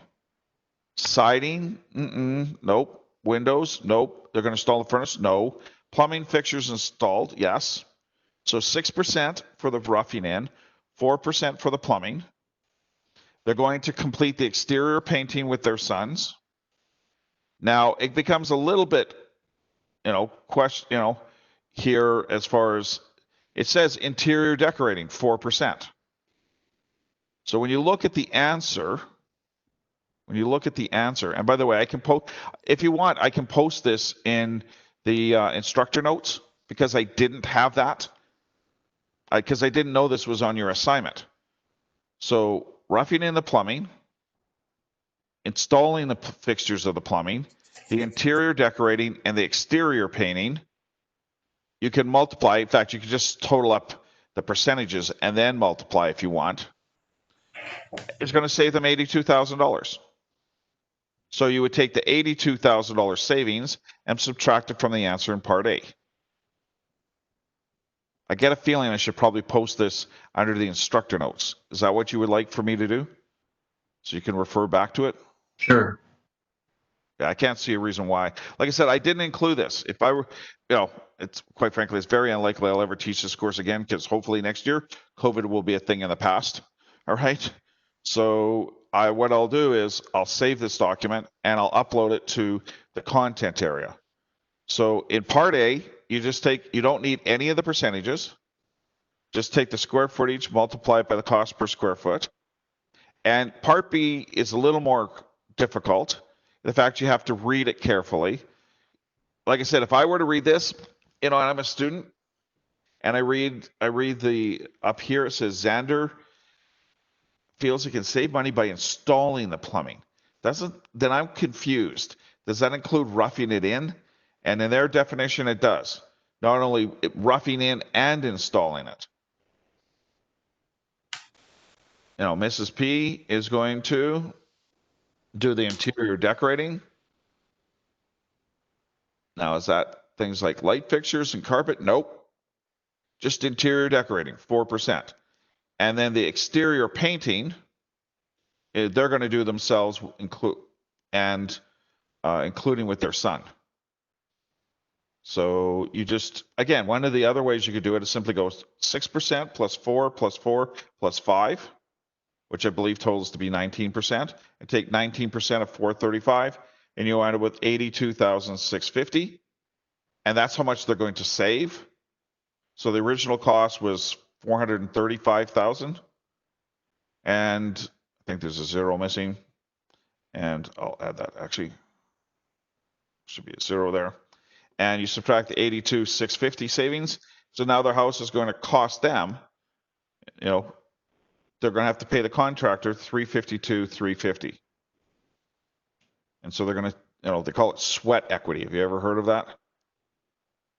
Siding? Nope. Windows? Nope. They're going to install the furnace? No. Plumbing fixtures installed? Yes. So 6% for the roughing in, 4% for the plumbing. They're going to complete the exterior painting with their sons. Now it becomes a little bit, here as far as it says interior decorating 4%. So when you look at the answer, and by the way, I can post if you want, I can post this in the instructor notes because I didn't have that because I didn't know this was on your assignment. So roughing in the plumbing, installing the fixtures of the plumbing, the interior decorating, and the exterior painting. You can multiply. In fact, you can just total up the percentages and then multiply if you want. It's going to save them $82,000. So you would take the $82,000 savings and subtract it from the answer in Part A. I get a feeling I should probably post this under the instructor notes. Is that what you would like for me to do? So you can refer back to it? Sure. Yeah, I can't see a reason why. Like I said, I didn't include this. If I were, it's quite frankly, it's very unlikely I'll ever teach this course again because hopefully next year, COVID will be a thing in the past. All right. So what I'll do is I'll save this document and I'll upload it to the content area. So in Part A, you don't need any of the percentages. Just take the square footage, multiply it by the cost per square foot. And Part B is a little more difficult. The fact you have to read it carefully. Like I said, if I were to read this, and I'm a student, and I read the up here, it says Xander feels he can save money by installing the plumbing. Then I'm confused. Does that include roughing it in? And in their definition, it does. Not only roughing in and installing it. Mrs. P is going to do the interior decorating. Now, is that things like light fixtures and carpet? Nope. Just interior decorating, 4%. And then the exterior painting, they're going to do themselves, including with their son. So you just, again, one of the other ways you could do it is simply go 6% plus 4 plus 4 plus 5, which I believe totals to be 19%, and take 19% of 435, and you'll end up with 82,650. And that's how much they're going to save. So the original cost was 435,000. And I think there's a 0 missing. And I'll add that. Actually, should be a 0 there. And you subtract the 82,650 savings. So now their house is going to cost them, they're going to have to pay the contractor 352,350. And so they're going to, they call it sweat equity. Have you ever heard of that?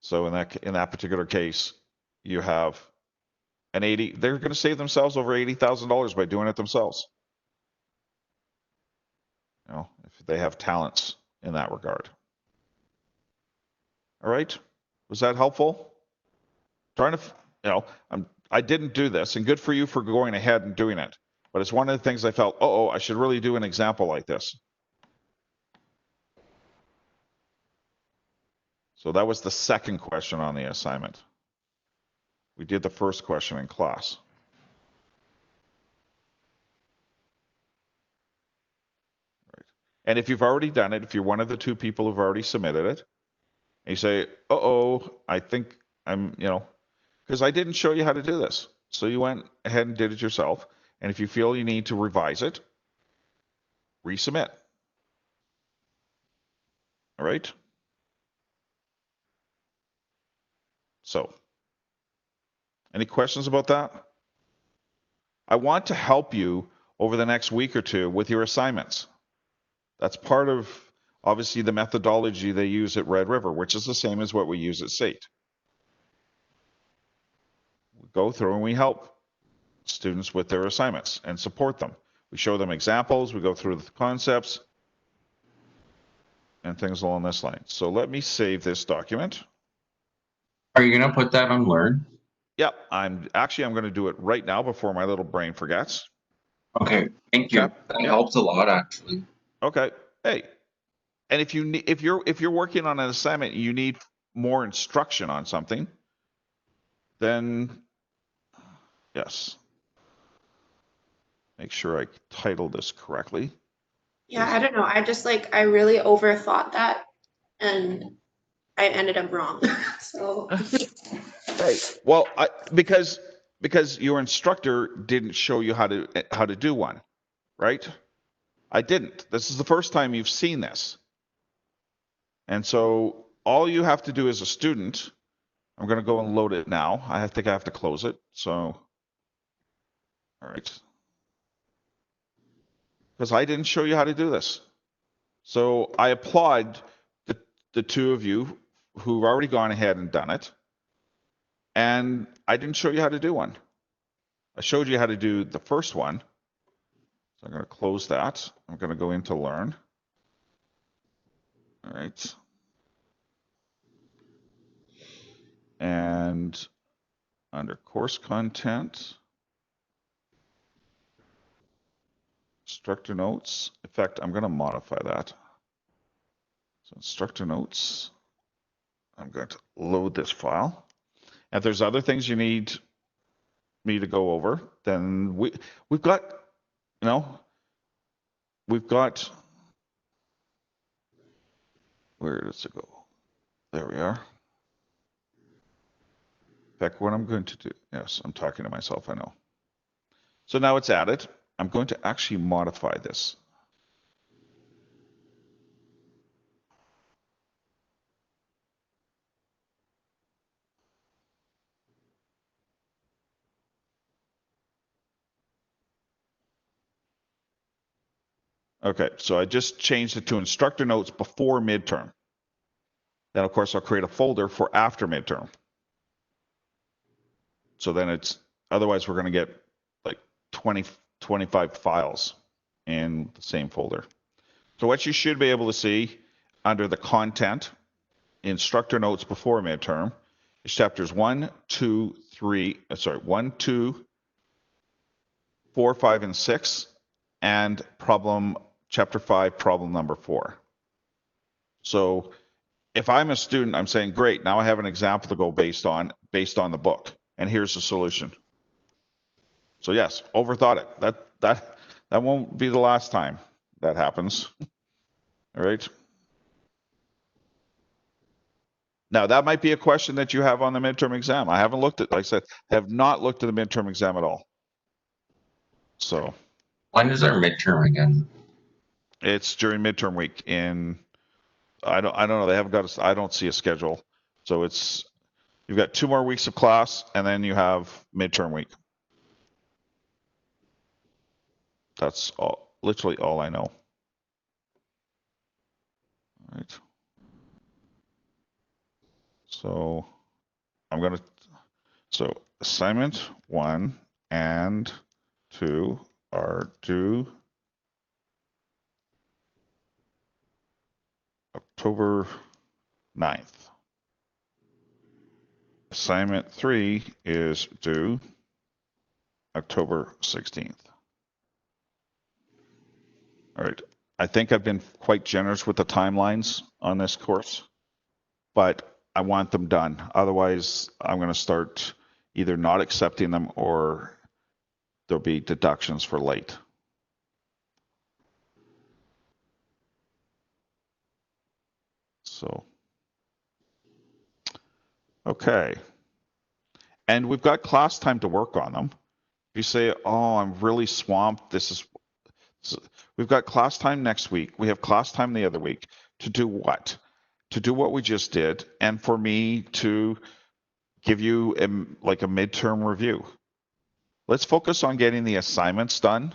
So in that particular case, you have they're going to save themselves over $80,000 by doing it themselves. if they have talents in that regard. All right. Was that helpful? Trying to, I didn't do this, and good for you for going ahead and doing it. But it's one of the things I felt, I should really do an example like this. So that was the second question on the assignment. We did the first question in class. Right. And if you've already done it, if you're one of the two people who've already submitted it, and you say, I think I'm, because I didn't show you how to do this. So you went ahead and did it yourself. And if you feel you need to revise it, resubmit. All right. So, any questions about that? I want to help you over the next week or two with your assignments. That's part of, obviously, the methodology they use at Red River, which is the same as what we use at SAIT. We go through and we help students with their assignments and support them. We show them examples, we go through the concepts, and things along this line. So let me save this document. Are you going to put that on Learn? Yep, I'm going to do it right now before my little brain forgets. Okay, thank you. Okay. That helps a lot, actually. Okay. Hey, and if you're working on an assignment, you need more instruction on something, then yes. Make sure I title this correctly. Yeah, I don't know. I really overthought that and I ended up wrong. So Hey, well, because your instructor didn't show you how to do one, right? I didn't. This is the first time you've seen this. And so all you have to do as a student, I'm going to go and load it now. I think I have to close it. So, all right. Because I didn't show you how to do this. So I applaud the two of you who've already gone ahead and done it. And I didn't show you how to do one. I showed you how to do the first one. So I'm going to close that. I'm going to go into Learn. All right. And under course content, instructor notes. In fact, I'm going to modify that. So instructor notes, I'm going to load this file. And if there's other things you need me to go over, then we've got, where does it go? There we are. In fact, what I'm going to do, yes, I'm talking to myself, I know. So now it's added. I'm going to actually modify this. Okay, so I just changed it to instructor notes before midterm. Then, of course, I'll create a folder for after midterm. So then otherwise we're going to get like 25 files in the same folder. So what you should be able to see under the content, instructor notes before midterm, is chapters 1, 2, 4, 5, and 6, and chapter 5, problem number 4. So if I'm a student, I'm saying, great, now I have an example to go based on the book, and here's the solution. So yes, overthought it. That won't be the last time that happens. All right. Now that might be a question that you have on the midterm exam. I haven't looked at, like I said, have not looked at the midterm exam at all. So When is our midterm again? it's during midterm week I don't know. They haven't got I don't see a schedule. So you've got 2 more weeks of class and then you have midterm week. That's literally all I know. All right. So so assignment 1 and 2 are due October 9th. Assignment 3 is due October 16th. All right. I think I've been quite generous with the timelines on this course, but I want them done. Otherwise, I'm going to start either not accepting them or there'll be deductions for late. So, okay. And we've got class time to work on them. If you say, oh, I'm really swamped, we've got class time next week. We have class time the other week to do what? To do what we just did, and for me to give you like a midterm review. Let's focus on getting the assignments done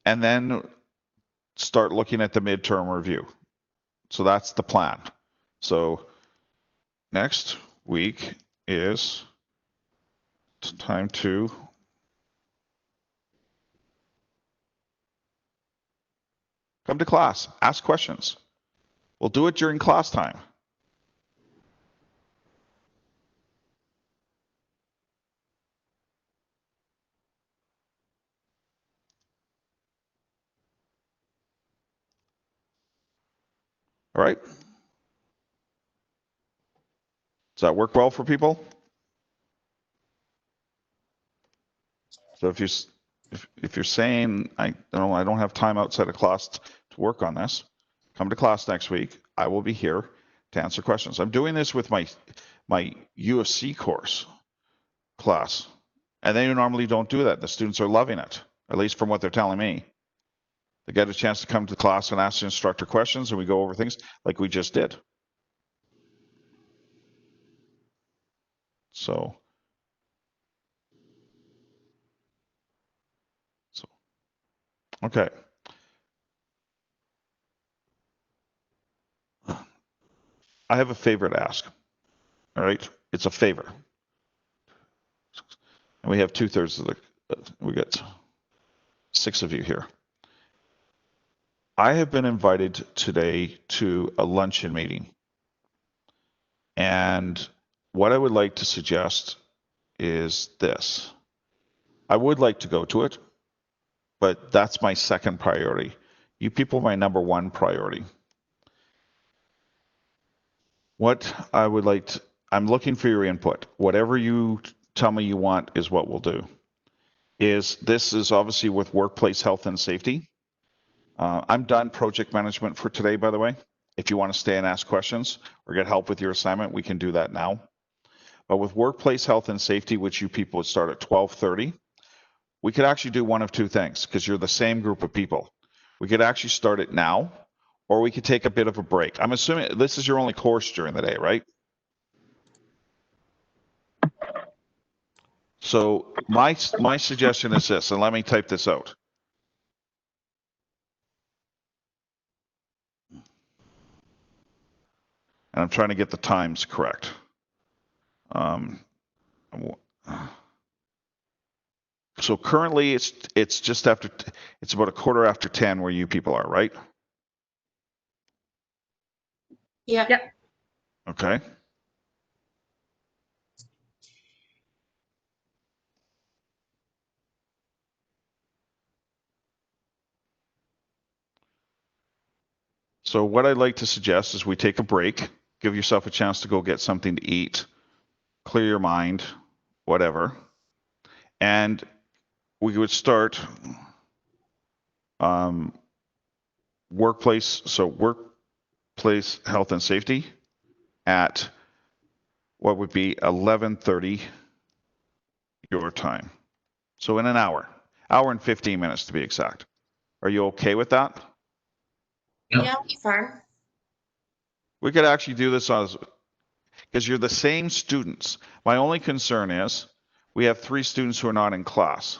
and then start looking at the midterm review. So that's the plan. So next week is time to come to class, ask questions. We'll do it during class time. All right. Does that work well for people? So if you're saying I don't have time outside of class to work on this, come to class next week. I will be here to answer questions. I'm doing this with my UFC course class, and they normally don't do that. The students are loving it, at least from what they're telling me. They get a chance to come to class and ask the instructor questions, and we go over things like we just did. So okay. I have a favor to ask. All right, it's a favor, and we have 2/3 of the. We got 6 of you here. I have been invited today to a luncheon meeting, and what I would like to suggest is this. I would like to go to it, but that's my second priority. You people are my number 1 priority. What I would like to, I'm looking for your input. Whatever you tell me you want is what we'll do. This is obviously with workplace health and safety. I'm done project management for today, by the way. If you want to stay and ask questions or get help with your assignment, we can do that now. But with workplace health and safety, which you people would start at 12:30, we could actually do one of 2 things because you're the same group of people. We could actually start it now, or we could take a bit of a break. I'm assuming this is your only course during the day, right? So my suggestion is this, and let me type this out. And I'm trying to get the times correct. So currently it's just after, it's about 10:15 where you people are, right? Yeah. Yep. Okay. So what I'd like to suggest is we take a break, give yourself a chance to go get something to eat, clear your mind, whatever. And we would start workplace health and safety at what would be 11:30 your time. So in an hour and 15 minutes to be exact. Are you okay with that? Yeah, fine. We could actually do this because you're the same students. My only concern is we have 3 students who are not in class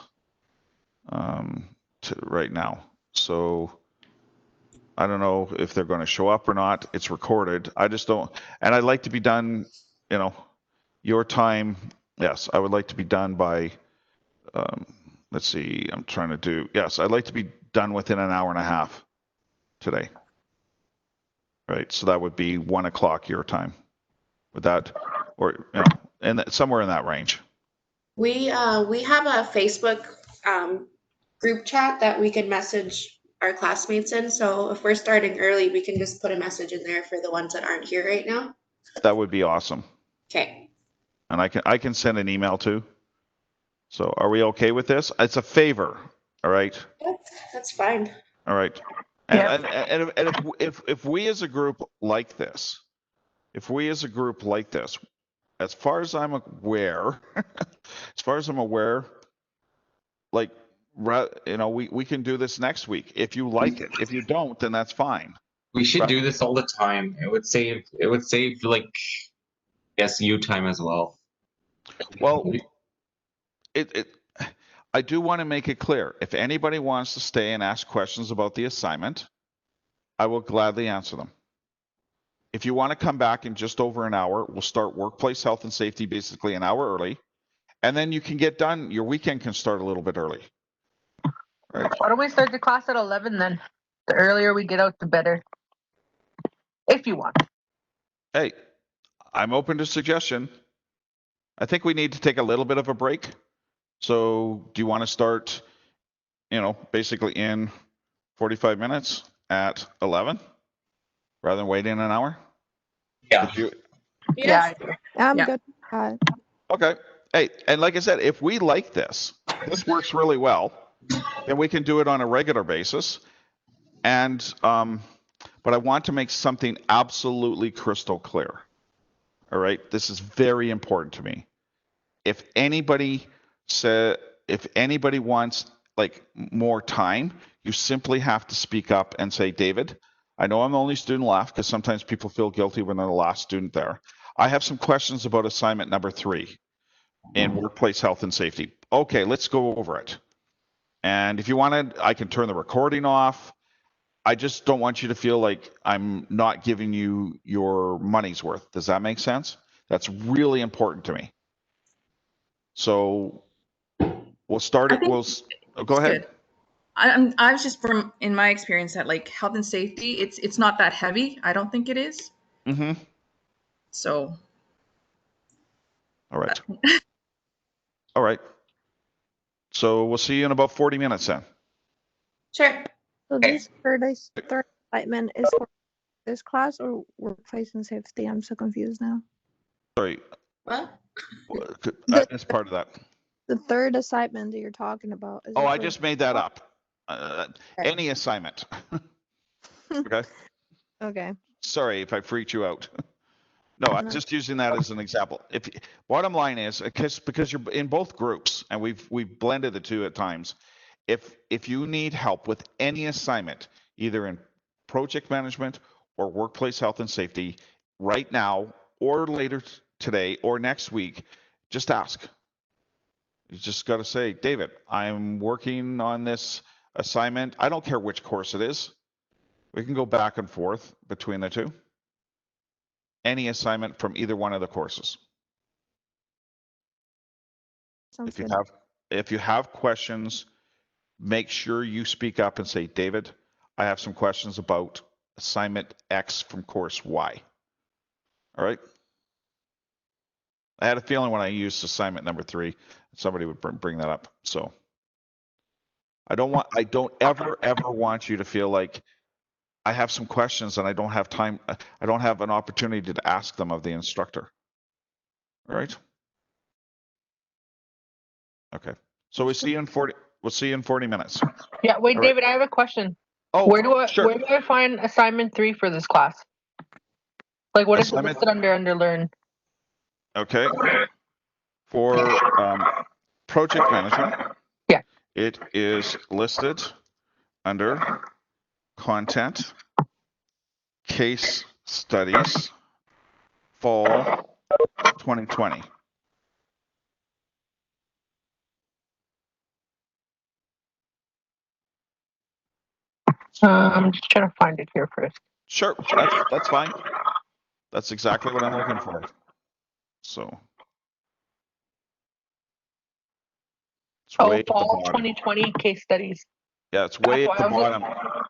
right now. So I don't know if they're going to show up or not. It's recorded. I just don't, and I'd like to be done, your time. Yes, I would like to be done by, let's see, yes, I'd like to be done within an hour and a half today. right? So that would be 1 o'clock your time. Would that, or, and somewhere in that range. We have a Facebook group chat that we can message our classmates in. So if we're starting early, we can just put a message in there for the ones that aren't here right now. That would be awesome. Okay. And I can send an email too. So are we okay with this? It's a favor. All right. That's fine. All right. And, if we as a group like this, as far as I'm aware, like, we can do this next week if you like it. If you don't, then that's fine. We should Right. do this all the time. It would save like SU time as well. Well, I do want to make it clear. If anybody wants to stay and ask questions about the assignment, I will gladly answer them. If you want to come back in just over an hour, we'll start workplace health and safety basically an hour early, and then you can get done. Your weekend can start a little bit early. Right. Why don't we start the class at 11 then? The earlier we get out, the better. If you want. Hey, I'm open to suggestion. I think we need to take a little bit of a break. So do you want to start, basically in 45 minutes at 11 rather than waiting an hour? Yeah. Yeah. I'm Yeah. good. Okay. Hey, and like I said, if we like this works really well, then we can do it on a regular basis. And, but I want to make something absolutely crystal clear. All right. This is very important to me. If anybody wants like more time, you simply have to speak up and say, David, I know I'm the only student left because sometimes people feel guilty when they're the last student there. I have some questions about assignment number 3 in workplace health and safety. Okay, let's go over it. And if you wanted, I can turn the recording off. I just don't want you to feel like I'm not giving you your money's worth. Does that make sense? That's really important to me. So we'll start it. Go ahead. Good. I was just in my experience that like health and safety, it's not that heavy. I don't think it is. Mm-hmm. So. All right. All right. So we'll see you in about 40 minutes then. Sure. So this third assignment is for this class or workplace and safety? I'm so confused now. Sorry. What? I missed part of that. The third assignment that you're talking about. Is I just made that up. Any assignment. Okay. Okay. Sorry if I freaked you out. No, I'm just using that as an example. Bottom line is, because you're in both groups and we've blended the two at times. If you need help with any assignment, either in project management or workplace health and safety, right now or later today or next week, just ask. You just got to say, David, I'm working on this assignment. I don't care which course it is. We can go back and forth between the two. Any assignment from either one of the courses. Sounds good. If you have questions, make sure you speak up and say, David, I have some questions about assignment X from course Y. All right. I had a feeling when I used assignment number 3, somebody would bring that up. So I don't ever want you to feel like I have some questions and I don't have time. I don't have an opportunity to ask them of the instructor. All right. Okay. So we'll see you in 40 minutes. Yeah, wait, All right. David, I have a question. Oh, Where do sure. I find assignment 3 for this class? Like, what is it listed under learn? Okay. For project management, Yeah. it is listed under content, case studies, fall 2020. I'm just trying to find it here first. Sure, that's fine. That's exactly what I'm looking for. So. It's way at the fall bottom. 2020 case studies. Yeah, it's way at the bottom.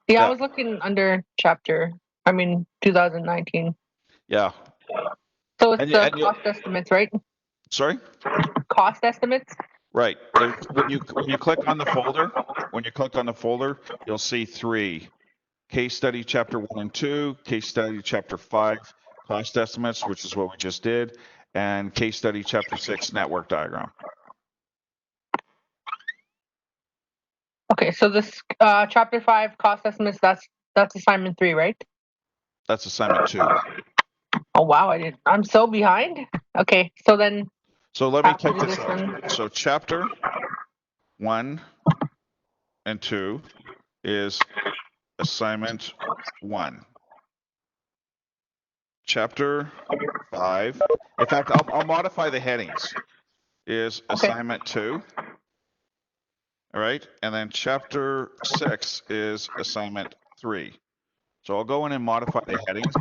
Yeah, I was looking under chapter. I mean, 2019. Yeah. So it's And the you, cost estimates, right? sorry? Cost estimates? Right. When you click on the folder, you'll see 3 case study chapter 1 and 2, case study chapter 5 cost estimates, which is what we just did, and case study chapter 6 network diagram. Okay, so this chapter 5 cost estimates, that's assignment 3, right? That's assignment 2. Oh wow, I'm so behind. Okay, so then So let me have to type do this this out. one. So chapter 1 and 2 is assignment 1. Chapter 5, in fact, I'll modify the headings, is Okay. assignment 2. All right, and then chapter 6 is assignment 3. So I'll go in and modify the headings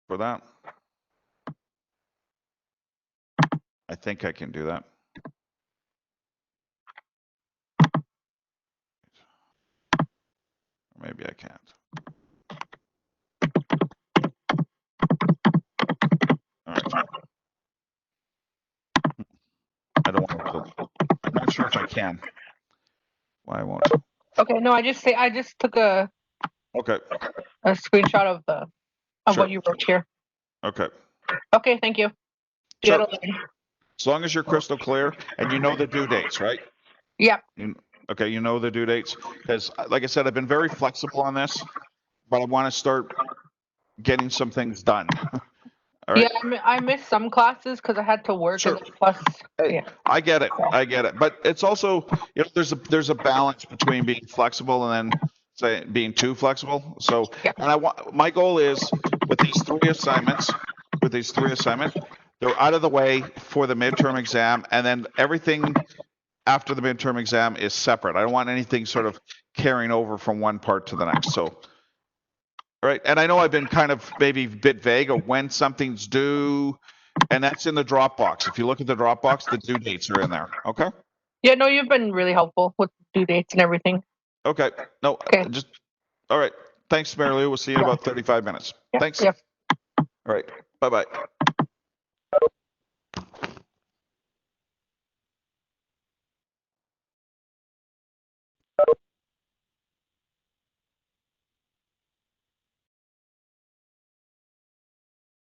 for that. I think I can do that. Maybe I can't. All right. I don't want to. I'm not sure if I can. Why I won't. Okay, no, I just took a Okay. screenshot of Sure. what you wrote here. Okay. Okay, thank you. See you Sure. at 11. As long as you're crystal clear and you know the due dates, right? Yep. Okay, you know the due dates, because like I said, I've been very flexible on this, but I want to start getting some things done. All right. Yeah, I missed some classes because I had to work, Sure. and then plus, Hey, yeah. I get it, but it's also, you know, there's a balance between being flexible and then say being too flexible. So, Yeah. and my goal is with these 3 assignments, they're out of the way for the midterm exam, and then everything after the midterm exam is separate. I don't want anything sort of carrying over from one part to the next. So, all right, and I know I've been kind of maybe a bit vague of when something's due, and that's in the Dropbox. If you look at the Dropbox, the due dates are in there. Okay. Yeah, no, you've been really helpful with due dates and everything. Okay. No, Okay. just all right. Thanks, Mary Lou. We'll see you in about 35 minutes. Yeah. Thanks. Yeah. All right. Bye-bye.